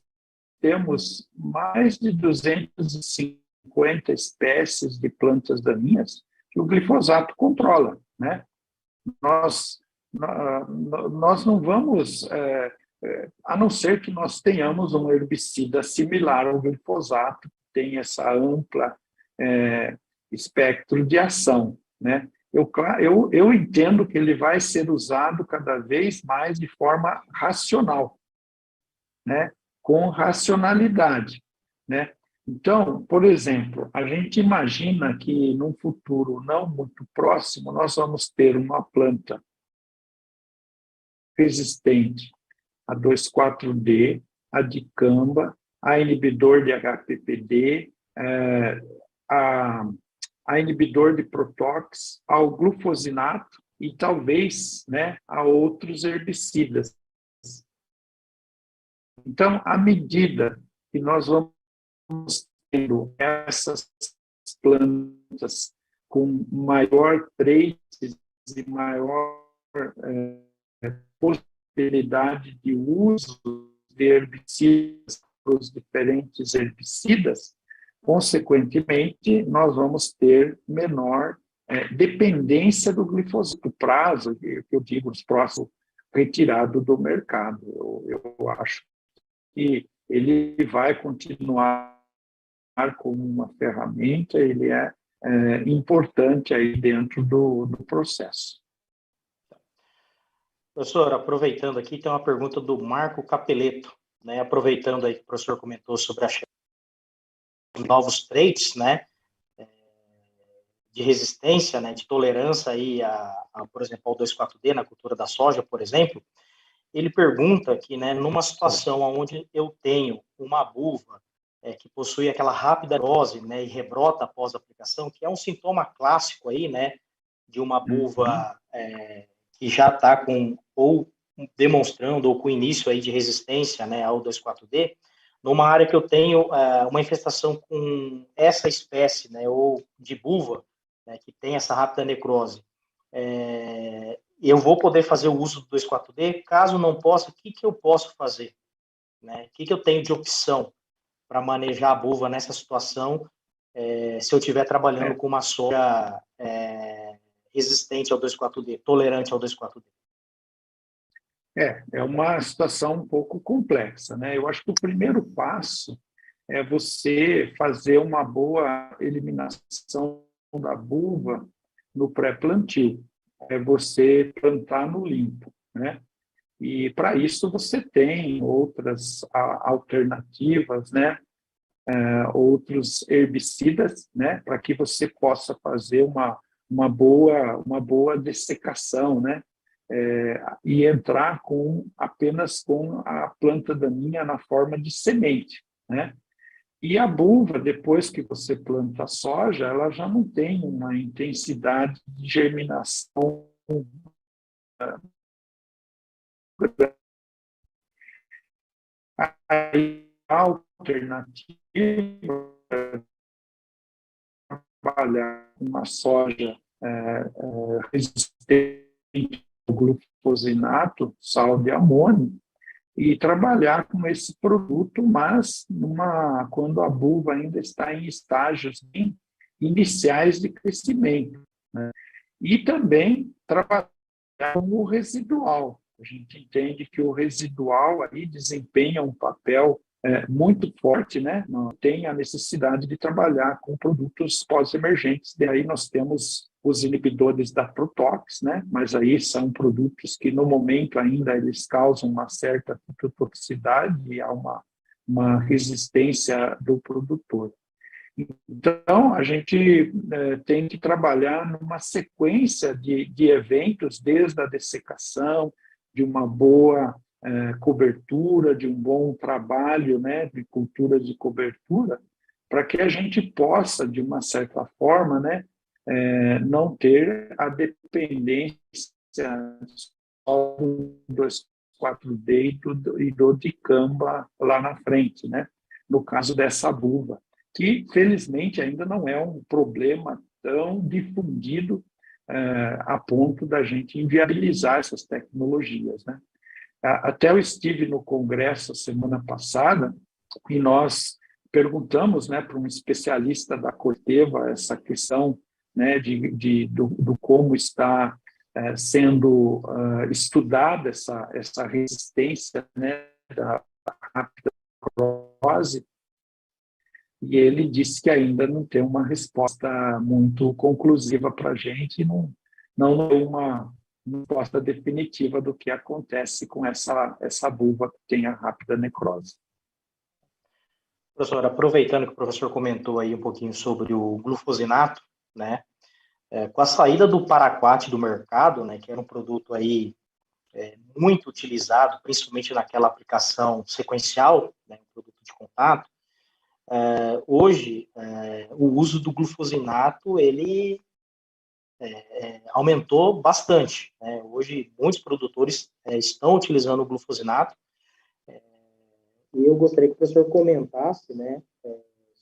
temos mais de 250 espécies de plantas daninhas que o glifosato controla, né? Nós não vamos, a não ser que nós tenhamos um herbicida similar ao glifosato, que tem essa ampla espectro de ação, né? Eu entendo que ele vai ser usado cada vez mais de forma racional, né? Com racionalidade, né? Então, por exemplo, a gente imagina que num futuro não muito próximo nós vamos ter uma planta resistente a 2,4-D, a dicamba, a inibidor de HPPD, a, a inibidor de protox, ao glufosinato e talvez, né, a outros herbicidas. Então, à medida que nós vamos tendo essas plantas com maior traces e maior possibilidade de uso de herbicidas para os diferentes herbicidas, consequentemente, nós vamos ter menor dependência do glifosato, o prazo, que eu digo, os próximos retirado do mercado. Eu acho que ele vai continuar como uma ferramenta, ele é importante aí dentro do processo. Professor, aproveitando aqui, tem uma pergunta do Marco Capeleto, né? Aproveitando aí que o professor comentou sobre a novos traits, né? De resistência, né? De tolerância aí por exemplo, ao 2,4-D na cultura da soja, por exemplo. Ele pergunta que, né, numa situação onde eu tenho uma buva que possui aquela rápida neurose, né, e rebrota após a aplicação, que é um sintoma clássico aí, né, de uma buva que já está com ou demonstrando ou com início aí de resistência, né, ao 2,4-D, numa área que eu tenho uma infestação com essa espécie, né, ou de buva, né, que tem essa rápida necrose. Eu vou poder fazer o uso do 2,4-D? Caso não possa, o que eu posso fazer? Né? O que eu tenho de opção para manejar a buva nessa situação, se eu estiver trabalhando com uma soja resistente ao 2,4-D, tolerante ao 2,4-D? É uma situação um pouco complexa, né? Eu acho que o primeiro passo é você fazer uma boa eliminação da buva no pré-plantio, é você plantar no limpo, né? E para isso você tem outras alternativas, né? Outros herbicidas, né? Para que você possa fazer uma boa dessecação, né? E entrar apenas com a planta daninha na forma de semente, né? E a buva, depois que você planta a soja, ela já não tem uma intensidade de germinação grande. A alternativa é trabalhar com uma soja resistente ao glufosinato, sal de amônio, e trabalhar com esse produto, mas quando a buva ainda está em estágios iniciais de crescimento, né? E também trabalhar com o residual. A gente entende que o residual aí desempenha um papel muito forte, né? Não tem a necessidade de trabalhar com produtos pós-emergentes. Daí nós temos os inibidores da Protox, né? Mas aí são produtos que no momento ainda eles causam uma certa toxicidade e há uma resistência do produtor. Então, a gente tem que trabalhar numa sequência de eventos, desde a dessecação, de uma boa cobertura, de um bom trabalho, né, de cultura de cobertura, para que a gente possa, de uma certa forma, né, não ter a dependência só do 2,4-D e do dicamba lá na frente, né, no caso dessa buva, que, felizmente, ainda não é um problema tão difundido a ponto da gente inviabilizar essas tecnologias, né? Até eu estive no Congresso semana passada e nós perguntamos, né, para um especialista da Corteva essa questão, né, do como está sendo estudada essa resistência, né, da rapidose. e ele disse que ainda não tem uma resposta muito conclusiva para a gente, não é uma resposta definitiva do que acontece com essa vulva que tem a rápida necrose. Professor, aproveitando que o professor comentou aí um pouquinho sobre o glufosinato, né, com a saída do Paraquat do mercado, né, que era um produto aí muito utilizado, principalmente naquela aplicação sequencial, né, um produto de contato, hoje o uso do glufosinato, ele aumentou bastante, né? Hoje muitos produtores estão utilizando o glufosinato, e eu gostaria que o professor comentasse, né,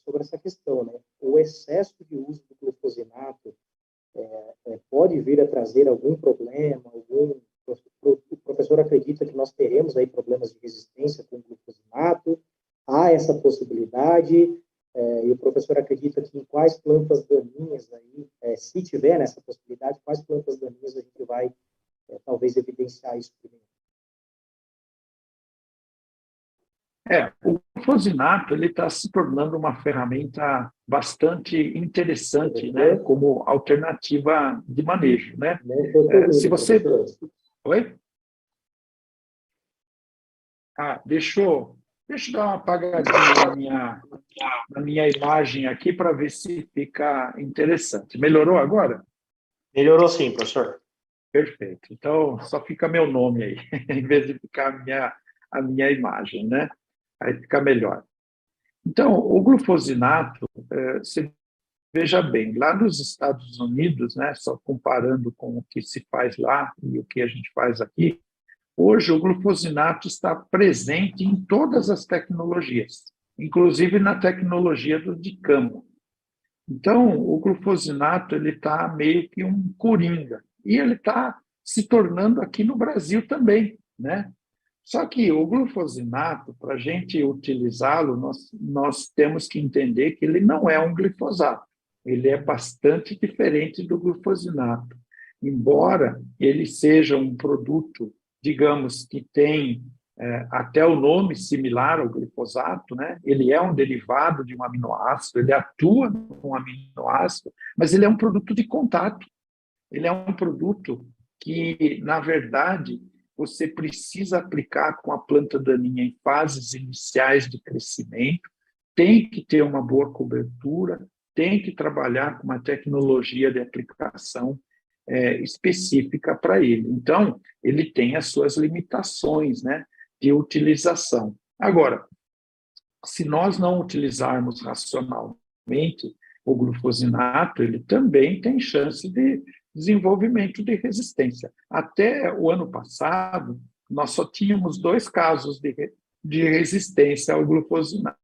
sobre essa questão, né? O excesso de uso do glufosinato pode vir a trazer algum problema, o professor acredita que nós teremos aí problemas de resistência com o glufosinato? Há essa possibilidade? E o professor acredita que em quais plantas daninhas aí, se tiver nessa possibilidade, quais plantas daninhas a gente vai talvez evidenciar isso primeiro? O glufosinato ele está se tornando uma ferramenta bastante interessante, né, como alternativa de manejo, né? Se você... Oi? Deixa eu dar uma apagadinha na minha imagem aqui para ver se fica interessante. Melhorou agora? Melhorou sim, professor. Perfeito. Então, só fica meu nome aí, em vez de ficar a minha imagem, né? Aí fica melhor. Então, o glufosinato, você veja bem, lá nos Estados Unidos, né, só comparando com o que se faz lá e o que a gente faz aqui, hoje o glufosinato está presente em todas as tecnologias, inclusive na tecnologia do dicamba. Então, o glufosinato ele está meio que um coringa, e ele está se tornando aqui no Brasil também, né? Só que o glufosinato, para a gente utilizá-lo, nós temos que entender que ele não é um glifosato. Ele é bastante diferente do glufosinato. Embora ele seja um produto, digamos, que tem até o nome similar ao glifosato, né? Ele é um derivado de um aminoácido, ele atua num aminoácido, mas ele é um produto de contato. Ele é um produto que, na verdade, você precisa aplicar com a planta daninha em fases iniciais de crescimento, tem que ter uma boa cobertura, tem que trabalhar com uma tecnologia de aplicação específica para ele. Então, ele tem as suas limitações, né, de utilização. Agora, se nós não utilizarmos racionalmente o glufosinato, ele também tem chance de desenvolvimento de resistência. Até o ano passado, nós só tínhamos 2 casos de resistência ao glufosinato.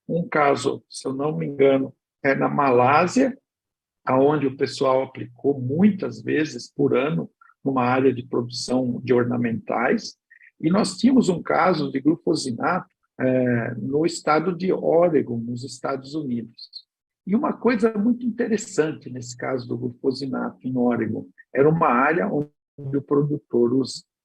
Um caso, se eu não me engano, é na Malásia, onde o pessoal aplicou muitas vezes por ano numa área de produção de ornamentais, e nós tínhamos um caso de glufosinato no estado de Oregon, nos Estados Unidos. E uma coisa muito interessante nesse caso do glufosinato em Oregon, era uma área onde o produtor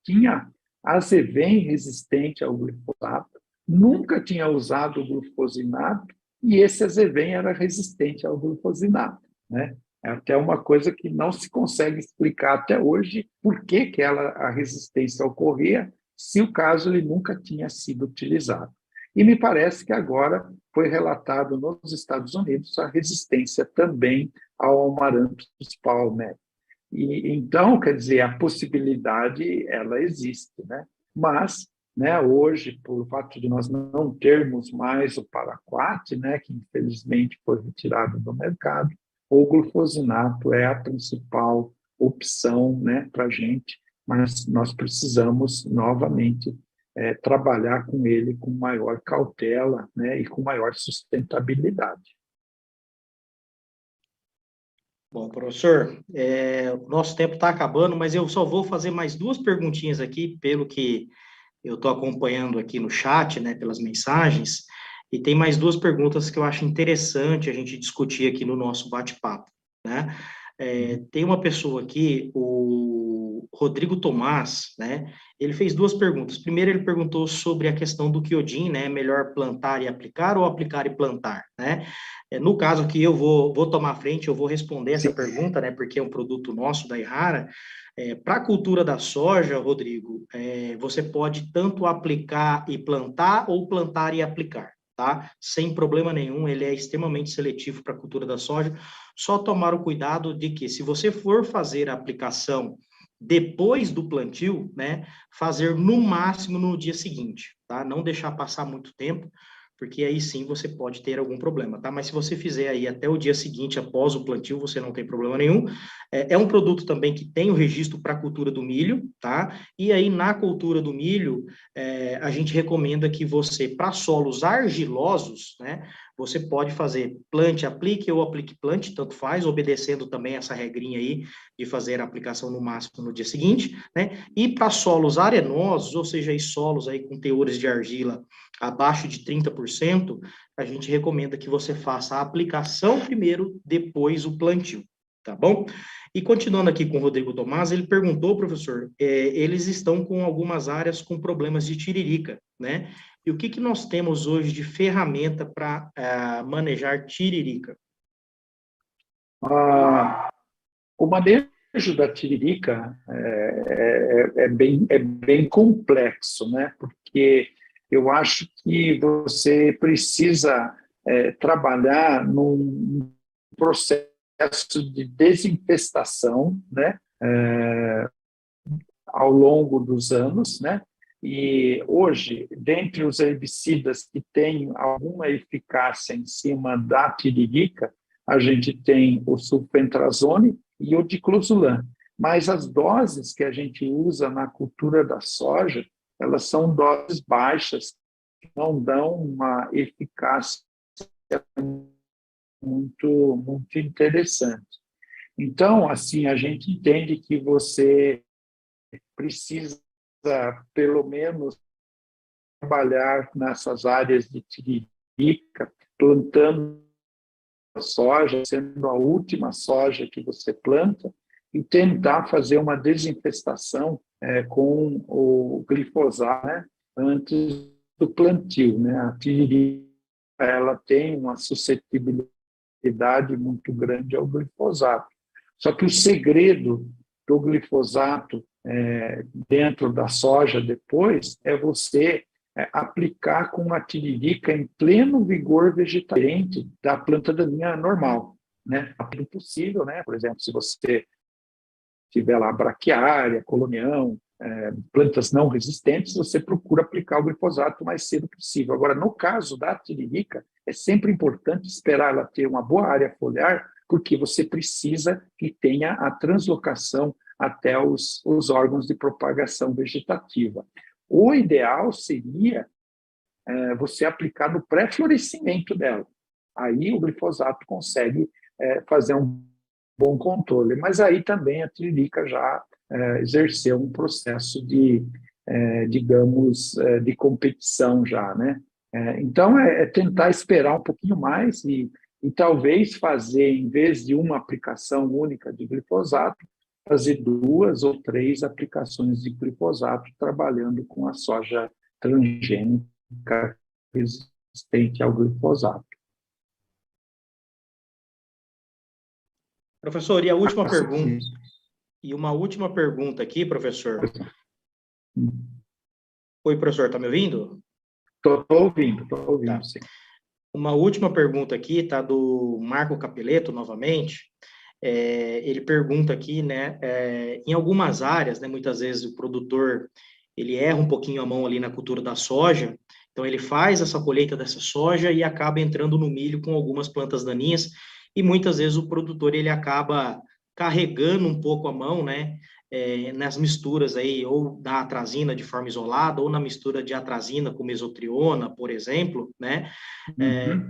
tinha azevém resistente ao glifosato, nunca tinha usado o glufosinato, e esse azevém era resistente ao glufosinato, né? É até uma coisa que não se consegue explicar até hoje por que a resistência ocorria, se o caso ele nunca tinha sido utilizado. E me parece que agora foi relatado nos Estados Unidos a resistência também ao Amaranthus palmae. E então, quer dizer, a possibilidade ela existe, né? Mas, né, hoje, por fato de nós não termos mais o Paraquat, né, que infelizmente foi retirado do mercado, o glufosinato é a principal opção, né, para a gente, mas nós precisamos novamente trabalhar com ele com maior cautela, né, e com maior sustentabilidade. Bom, professor, o nosso tempo está acabando, mas eu só vou fazer mais 2 perguntinhas aqui, pelo que eu estou acompanhando aqui no chat, né, pelas mensagens, e tem mais 2 perguntas que eu acho interessante a gente discutir aqui no nosso bate-papo, né? Tem uma pessoa aqui, o o Rodrigo Tomás, né, ele fez duas perguntas. Primeiro, ele perguntou sobre a questão do quiodin, né, melhor plantar e aplicar ou aplicar e plantar, né? No caso aqui, eu vou tomar a frente, eu vou responder essa Sim. pergunta, né, porque é um produto nosso da Errara. Para a cultura da soja, Rodrigo, você pode tanto aplicar e plantar ou plantar e aplicar, tá? Sem problema nenhum, ele é extremamente seletivo para a cultura da soja. Só tomar o cuidado de que, se você for fazer a aplicação depois do plantio, né, fazer no máximo no dia seguinte, tá? Não deixar passar muito tempo, porque aí sim você pode ter algum problema, tá? Mas se você fizer aí até o dia seguinte, após o plantio, você não tem problema nenhum. É um produto também que tem o registro para a cultura do milho, tá? E aí, na cultura do milho, a gente recomenda que você, para solos argilosos, né, você pode fazer plante, aplique ou aplique plante, tanto faz, obedecendo também essa regrinha aí de fazer a aplicação no máximo no dia seguinte, né? E para solos arenosos, ou seja, aí solos aí com teores de argila abaixo de 30%, a gente recomenda que você faça a aplicação primeiro, depois o plantio, tá bom? E continuando aqui com o Rodrigo Tomás, ele perguntou, professor, eles estão com algumas áreas com problemas de tiririca, né? E o que nós temos hoje de ferramenta para manejar tiririca? O manejo da tiririca é bem complexo, né? Porque eu acho que você precisa trabalhar num processo de desinfestação, né? Ao longo dos anos, né? E hoje, dentre os herbicidas que têm alguma eficácia em cima da tiririca, a gente tem o sulfentrazone e o diclosulan. Mas as doses que a gente usa na cultura da soja, elas são doses baixas, que não dão uma eficácia muito interessante. Então, assim, a gente entende que você precisa, pelo menos, trabalhar nessas áreas de tiririca, plantando a soja, sendo a última soja que você planta, e tentar fazer uma desinfestação com o glifosato, né, antes do plantio, né? A tiririca, ela tem uma suscetibilidade muito grande ao glifosato. Só que o segredo do glifosato dentro da soja depois é você aplicar com a tiririca em pleno vigor vegetal da planta daninha normal, né? É possível, né? Por exemplo, se você tiver lá braquiária, colonião, plantas não resistentes, você procura aplicar o glifosato o mais cedo possível. Agora, no caso da tiririca, é sempre importante esperar ela ter uma boa área foliar, porque você precisa que tenha a translocação até os órgãos de propagação vegetativa. O ideal seria você aplicar no pré-florescimento dela. Aí o glifosato consegue fazer um bom controle, mas aí também a tiririca já exerceu um processo de, digamos, de competição já, né? Então, tentar esperar um pouquinho mais e talvez fazer, em vez de uma aplicação única de glifosato, fazer 2 ou 3 aplicações de glifosato, trabalhando com a soja transgênica resistente ao glifosato. Professor, e a última pergunta? E uma última pergunta aqui, professor. Oi, professor, está me ouvindo? Estou ouvindo, tá. Sim. Uma última pergunta aqui, tá, do Marco Capeleto, novamente. Ele pergunta aqui, né, em algumas áreas, né, muitas vezes o produtor, ele erra um pouquinho a mão ali na cultura da soja, então ele faz essa colheita dessa soja e acaba entrando no milho com algumas plantas daninhas, e muitas vezes o produtor, ele acaba carregando um pouco a mão, né, nas misturas aí, ou da atrazina de forma isolada, ou na mistura de atrazina com mesotriona, por exemplo, né?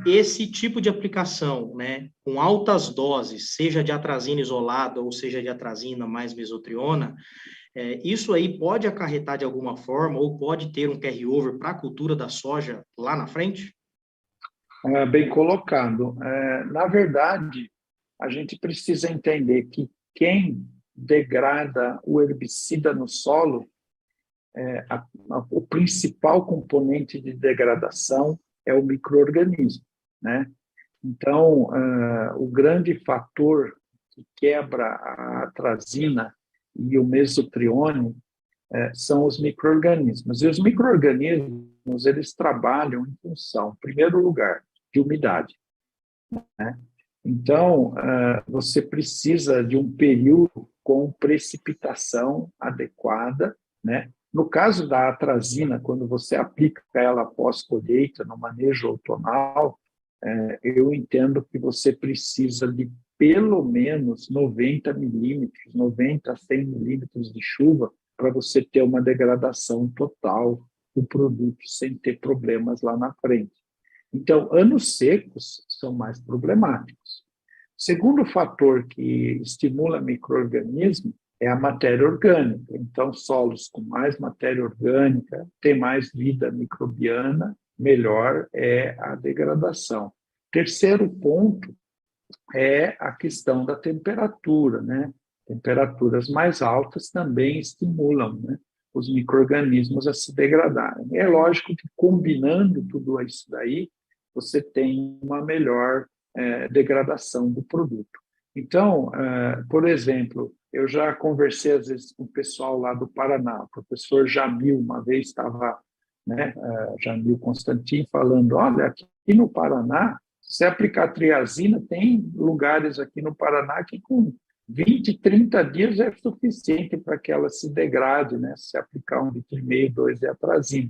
Esse tipo de aplicação, né, com altas doses, seja de atrazina isolada, ou seja de atrazina mais mesotriona, isso aí pode acarretar de alguma forma, ou pode ter um carry-over para a cultura da soja lá na frente? Bem colocado. Na verdade, a gente precisa entender que quem degrada o herbicida no solo, o principal componente de degradação é o micro-organismo, né? Então, o grande fator que quebra a atrazina e o mesotrione são os micro-organismos. E os micro-organismos, eles trabalham em função, em primeiro lugar, de umidade, né? Então, você precisa de um período com precipitação adequada, né? No caso da atrazina, quando você aplica ela após colheita, no manejo outonal, eu entendo que você precisa de pelo menos 90 milímetros, 90 a 100 milímetros de chuva para você ter uma degradação total do produto sem ter problemas lá na frente. Então, anos secos são mais problemáticos. O segundo fator que estimula micro-organismo é a matéria orgânica. Então, solos com mais matéria orgânica, tem mais vida microbiana, melhor é a degradação. Terceiro ponto é a questão da temperatura, né? Temperaturas mais altas também estimulam, né, os micro-organismos a se degradarem. É lógico que, combinando tudo isso daí, você tem uma melhor degradação do produto. Então, por exemplo, eu já conversei às vezes com o pessoal lá do Paraná, o professor Jamil, uma vez estava, né, Jamil Constantin, falando, olha, aqui no Paraná, se você aplicar triazina, tem lugares aqui no Paraná que com 20, 30 dias é suficiente para que ela se degrade, né? Se aplicar 1,5 litro, 2 de atrazina.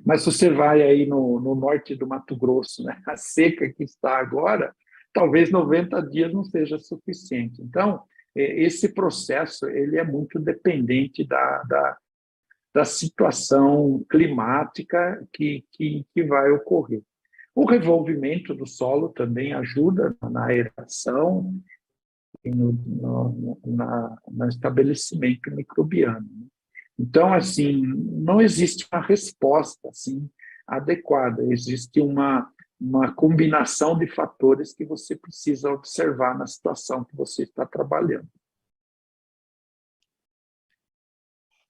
Mas se você vai aí no norte do Mato Grosso, né, a seca que está agora, talvez 90 dias não seja suficiente. Então, esse processo ele é muito dependente da situação climática que vai ocorrer. O revolvimento do solo também ajuda na aeração e no estabelecimento microbiano. Então, assim, não existe uma resposta assim, adequada, existe uma combinação de fatores que você precisa observar na situação que você está trabalhando.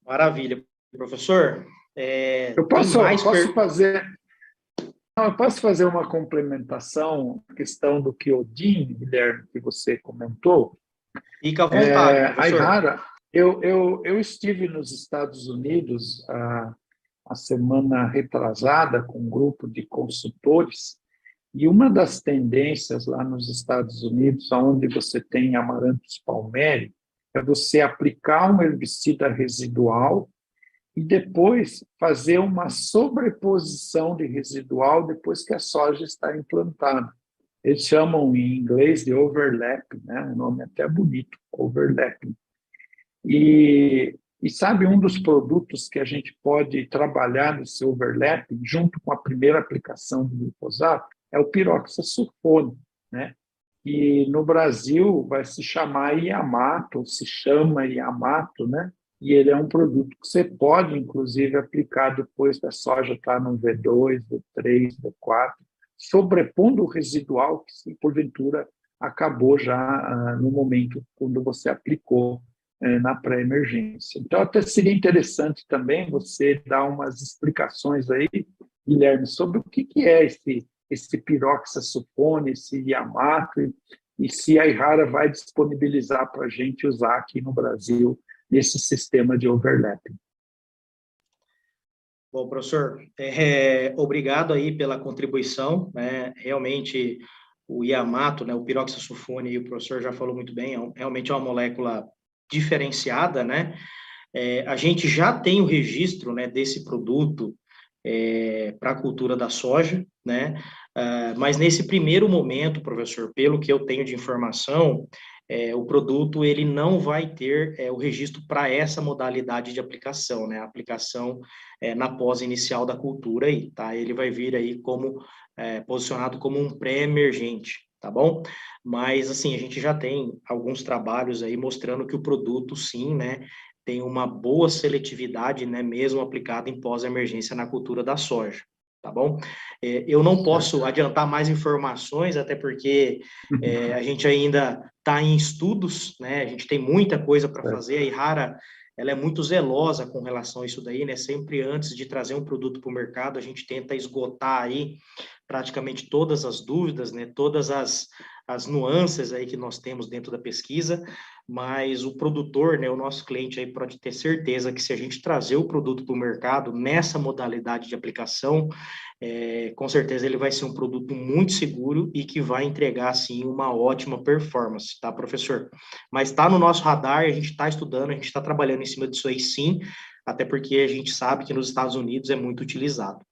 Maravilha. Professor, eu posso fazer uma complementação à questão do Chiodini, Guilherme, que você comentou? Fica à vontade, professor. Aihara, eu estive nos Estados Unidos a semana retrasada com um grupo de consultores, e uma das tendências lá nos Estados Unidos, onde você tem Amaranthus palmeri, é você aplicar um herbicida residual e depois fazer uma sobreposição de residual depois que a soja está implantada. Eles chamam em inglês de overlapping, né? Um nome até bonito, overlapping. E sabe, um dos produtos que a gente pode trabalhar nesse overlapping, junto com a primeira aplicação do glifosato, é o piroxasulfone, né? E no Brasil vai se chamar Iamato, se chama Iamato, né? E ele é um produto que você pode, inclusive, aplicar depois da soja estar no V2, V3, V4, sobrepondo o residual que, se porventura, acabou já no momento quando você aplicou na pré-emergência. Então, até seria interessante também você dar umas explicações aí, Guilherme, sobre o que é esse piroxasulfone, esse Iamato, e se a Aihara vai disponibilizar para a gente usar aqui no Brasil esse sistema de overlapping. Bom, professor, obrigado aí pela contribuição, né? Realmente o Iamato, né, o piroxasulfone, o professor já falou muito bem, realmente é uma molécula diferenciada, né? A gente já tem o registro, né, desse produto para a cultura da soja, né? Mas nesse primeiro momento, professor, pelo que eu tenho de informação, o produto ele não vai ter o registro para essa modalidade de aplicação, né? A aplicação na pós inicial da cultura aí, tá? Ele vai vir aí como posicionado como um pré-emergente, tá bom? Mas assim, a gente já tem alguns trabalhos aí mostrando que o produto sim, né, tem uma boa seletividade, né, mesmo aplicado em pós-emergência na cultura da soja, tá bom? Eu não posso adiantar mais informações, até porque a gente ainda está em estudos, né? A gente tem muita coisa para fazer. A Ihara, ela é muito zelosa com relação a isso daí, né? Sempre antes de trazer um produto para o mercado, a gente tenta esgotar aí praticamente todas as dúvidas, né? Todas as nuances aí que nós temos dentro da pesquisa, mas o produtor, né, o nosso cliente aí pode ter certeza que se a gente trazer o produto para o mercado nessa modalidade de aplicação, com certeza ele vai ser um produto muito seguro e que vai entregar, sim, uma ótima performance, tá, professor? Mas está no nosso radar, a gente está estudando, a gente está trabalhando em cima disso aí, sim, até porque a gente sabe que nos Estados Unidos é muito utilizado.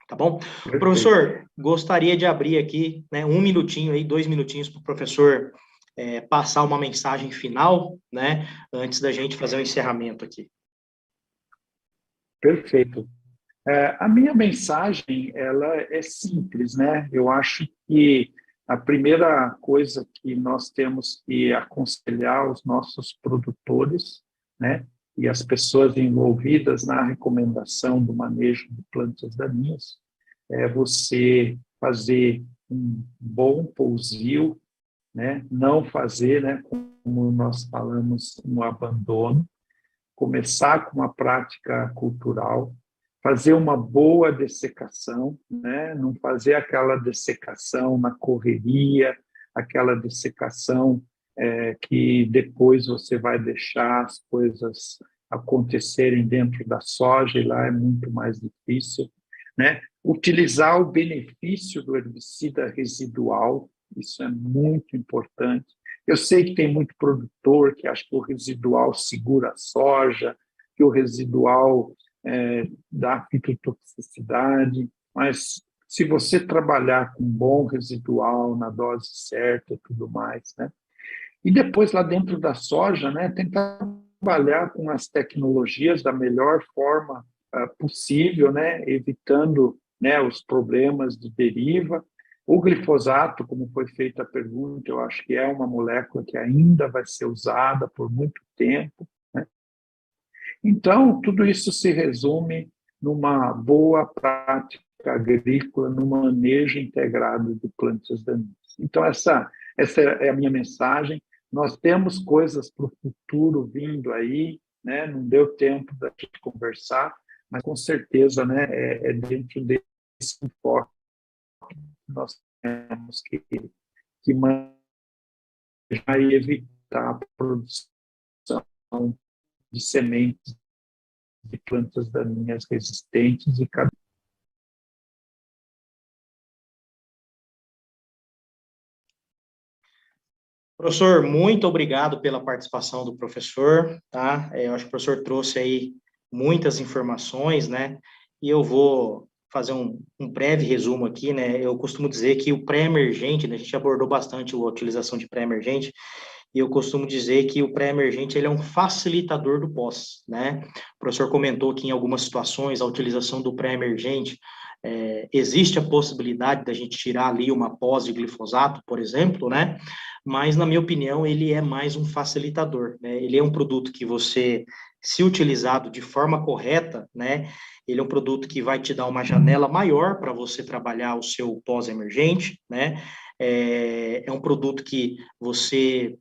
Tá bom? Perfeito. Professor, gostaria de abrir aqui, né, 1 minutinho aí, 2 minutinhos para o professor passar uma mensagem final, né, antes da gente fazer o encerramento aqui. Perfeito. A minha mensagem, ela é simples, né? Eu acho que a primeira coisa que nós temos que aconselhar os nossos produtores, né, e as pessoas envolvidas na recomendação do manejo de plantas daninhas, é você fazer um bom pousio, né? Não fazer, né, como nós falamos, um abandono, começar com uma prática cultural, fazer uma boa dessecação, né? Não fazer aquela dessecação na correria, aquela dessecação que depois você vai deixar as coisas acontecerem dentro da soja, e lá é muito mais difícil, né? Utilizar o benefício do herbicida residual, isso é muito importante. Eu sei que tem muito produtor que acha que o residual segura a soja, que o residual dá fitotoxicidade, mas se você trabalhar com bom residual, na dose certa e tudo mais, né? E depois, lá dentro da soja, né, tentar trabalhar com as tecnologias da melhor forma possível, né, evitando, né, os problemas de deriva. O glifosato, como foi feita a pergunta, eu acho que é uma molécula que ainda vai ser usada por muito tempo, né? Então, tudo isso se resume numa boa prática agrícola, no manejo integrado de plantas daninhas. Então, essa é a minha mensagem. Nós temos coisas para o futuro vindo aí, né? Não deu tempo da gente conversar, mas com certeza, né, é dentro desse enfoque que nós temos que manejar e evitar a produção de sementes de plantas daninhas resistentes e cada. Professor, muito obrigado pela participação do professor, tá? Eu acho que o professor trouxe aí muitas informações, né? E eu vou fazer um breve resumo aqui, né? Eu costumo dizer que o pré-emergente, né? A gente abordou bastante a utilização de pré-emergente, e eu costumo dizer que o pré-emergente ele é um facilitador do pós, né? O professor comentou que em algumas situações a utilização do pré-emergente existe a possibilidade da gente tirar ali uma pós de glifosato, por exemplo, né? Mas, na minha opinião, ele é mais um facilitador, né? Ele é um produto que você, se utilizado de forma correta, né? Ele é um produto que vai te dar uma janela maior para você trabalhar o seu pós-emergente, né? É um produto que você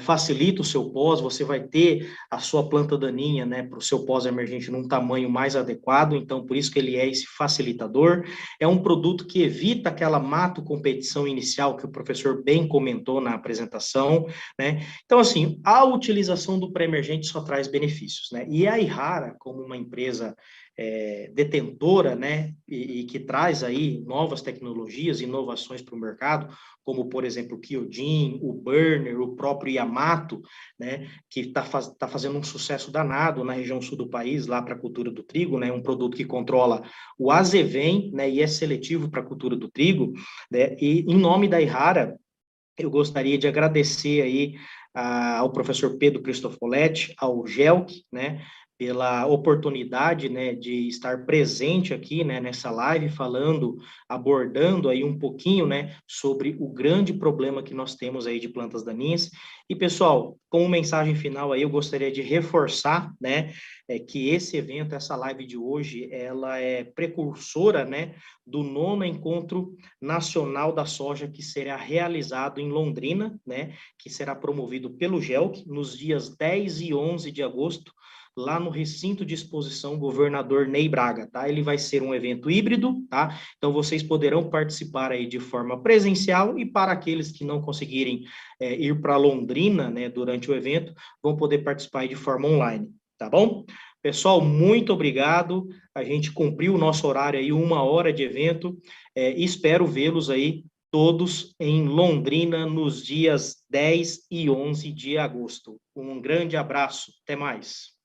facilita o seu pós, você vai ter a sua planta daninha, né, para o seu pós-emergente num tamanho mais adequado, então por isso que ele é esse facilitador. É um produto que evita aquela mato-competição inicial que o professor bem comentou na apresentação, né? Então, assim, a utilização do pré-emergente só traz benefícios, né? E a Ihara, como uma empresa detentora, né, e que traz aí novas tecnologias, inovações para o mercado, como, por exemplo, o Kyojin, o Burner, o próprio Yamato, né, que está fazendo um sucesso danado na região sul do país, lá para a cultura do trigo, né, um produto que controla o azevém, né, e é seletivo para a cultura do trigo, né, e em nome da Ihara, eu gostaria de agradecer aí ao professor Pedro Cristofoletti, ao GELC, né, pela oportunidade, né, de estar presente aqui, né, nessa live, abordando aí um pouquinho, né, sobre o grande problema que nós temos aí de plantas daninhas. E, pessoal, como mensagem final aí, eu gostaria de reforçar, né, que esse evento, essa live de hoje, ela é precursora, né, do 9º Encontro Nacional da Soja, que será realizado em Londrina, né, que será promovido pelo GELC, nos dias 10 e 11 de agosto, lá no recinto de exposição Governador Ney Braga, tá? Ele vai ser um evento híbrido, tá? Então, vocês poderão participar aí de forma presencial e para aqueles que não conseguirem ir para Londrina, né, durante o evento, vão poder participar aí de forma online, tá bom? Pessoal, muito obrigado. A gente cumpriu o nosso horário aí, 1 hora de evento. Espero vê-los aí todos em Londrina nos dias 10 e 11 de agosto. Um grande abraço. Até mais.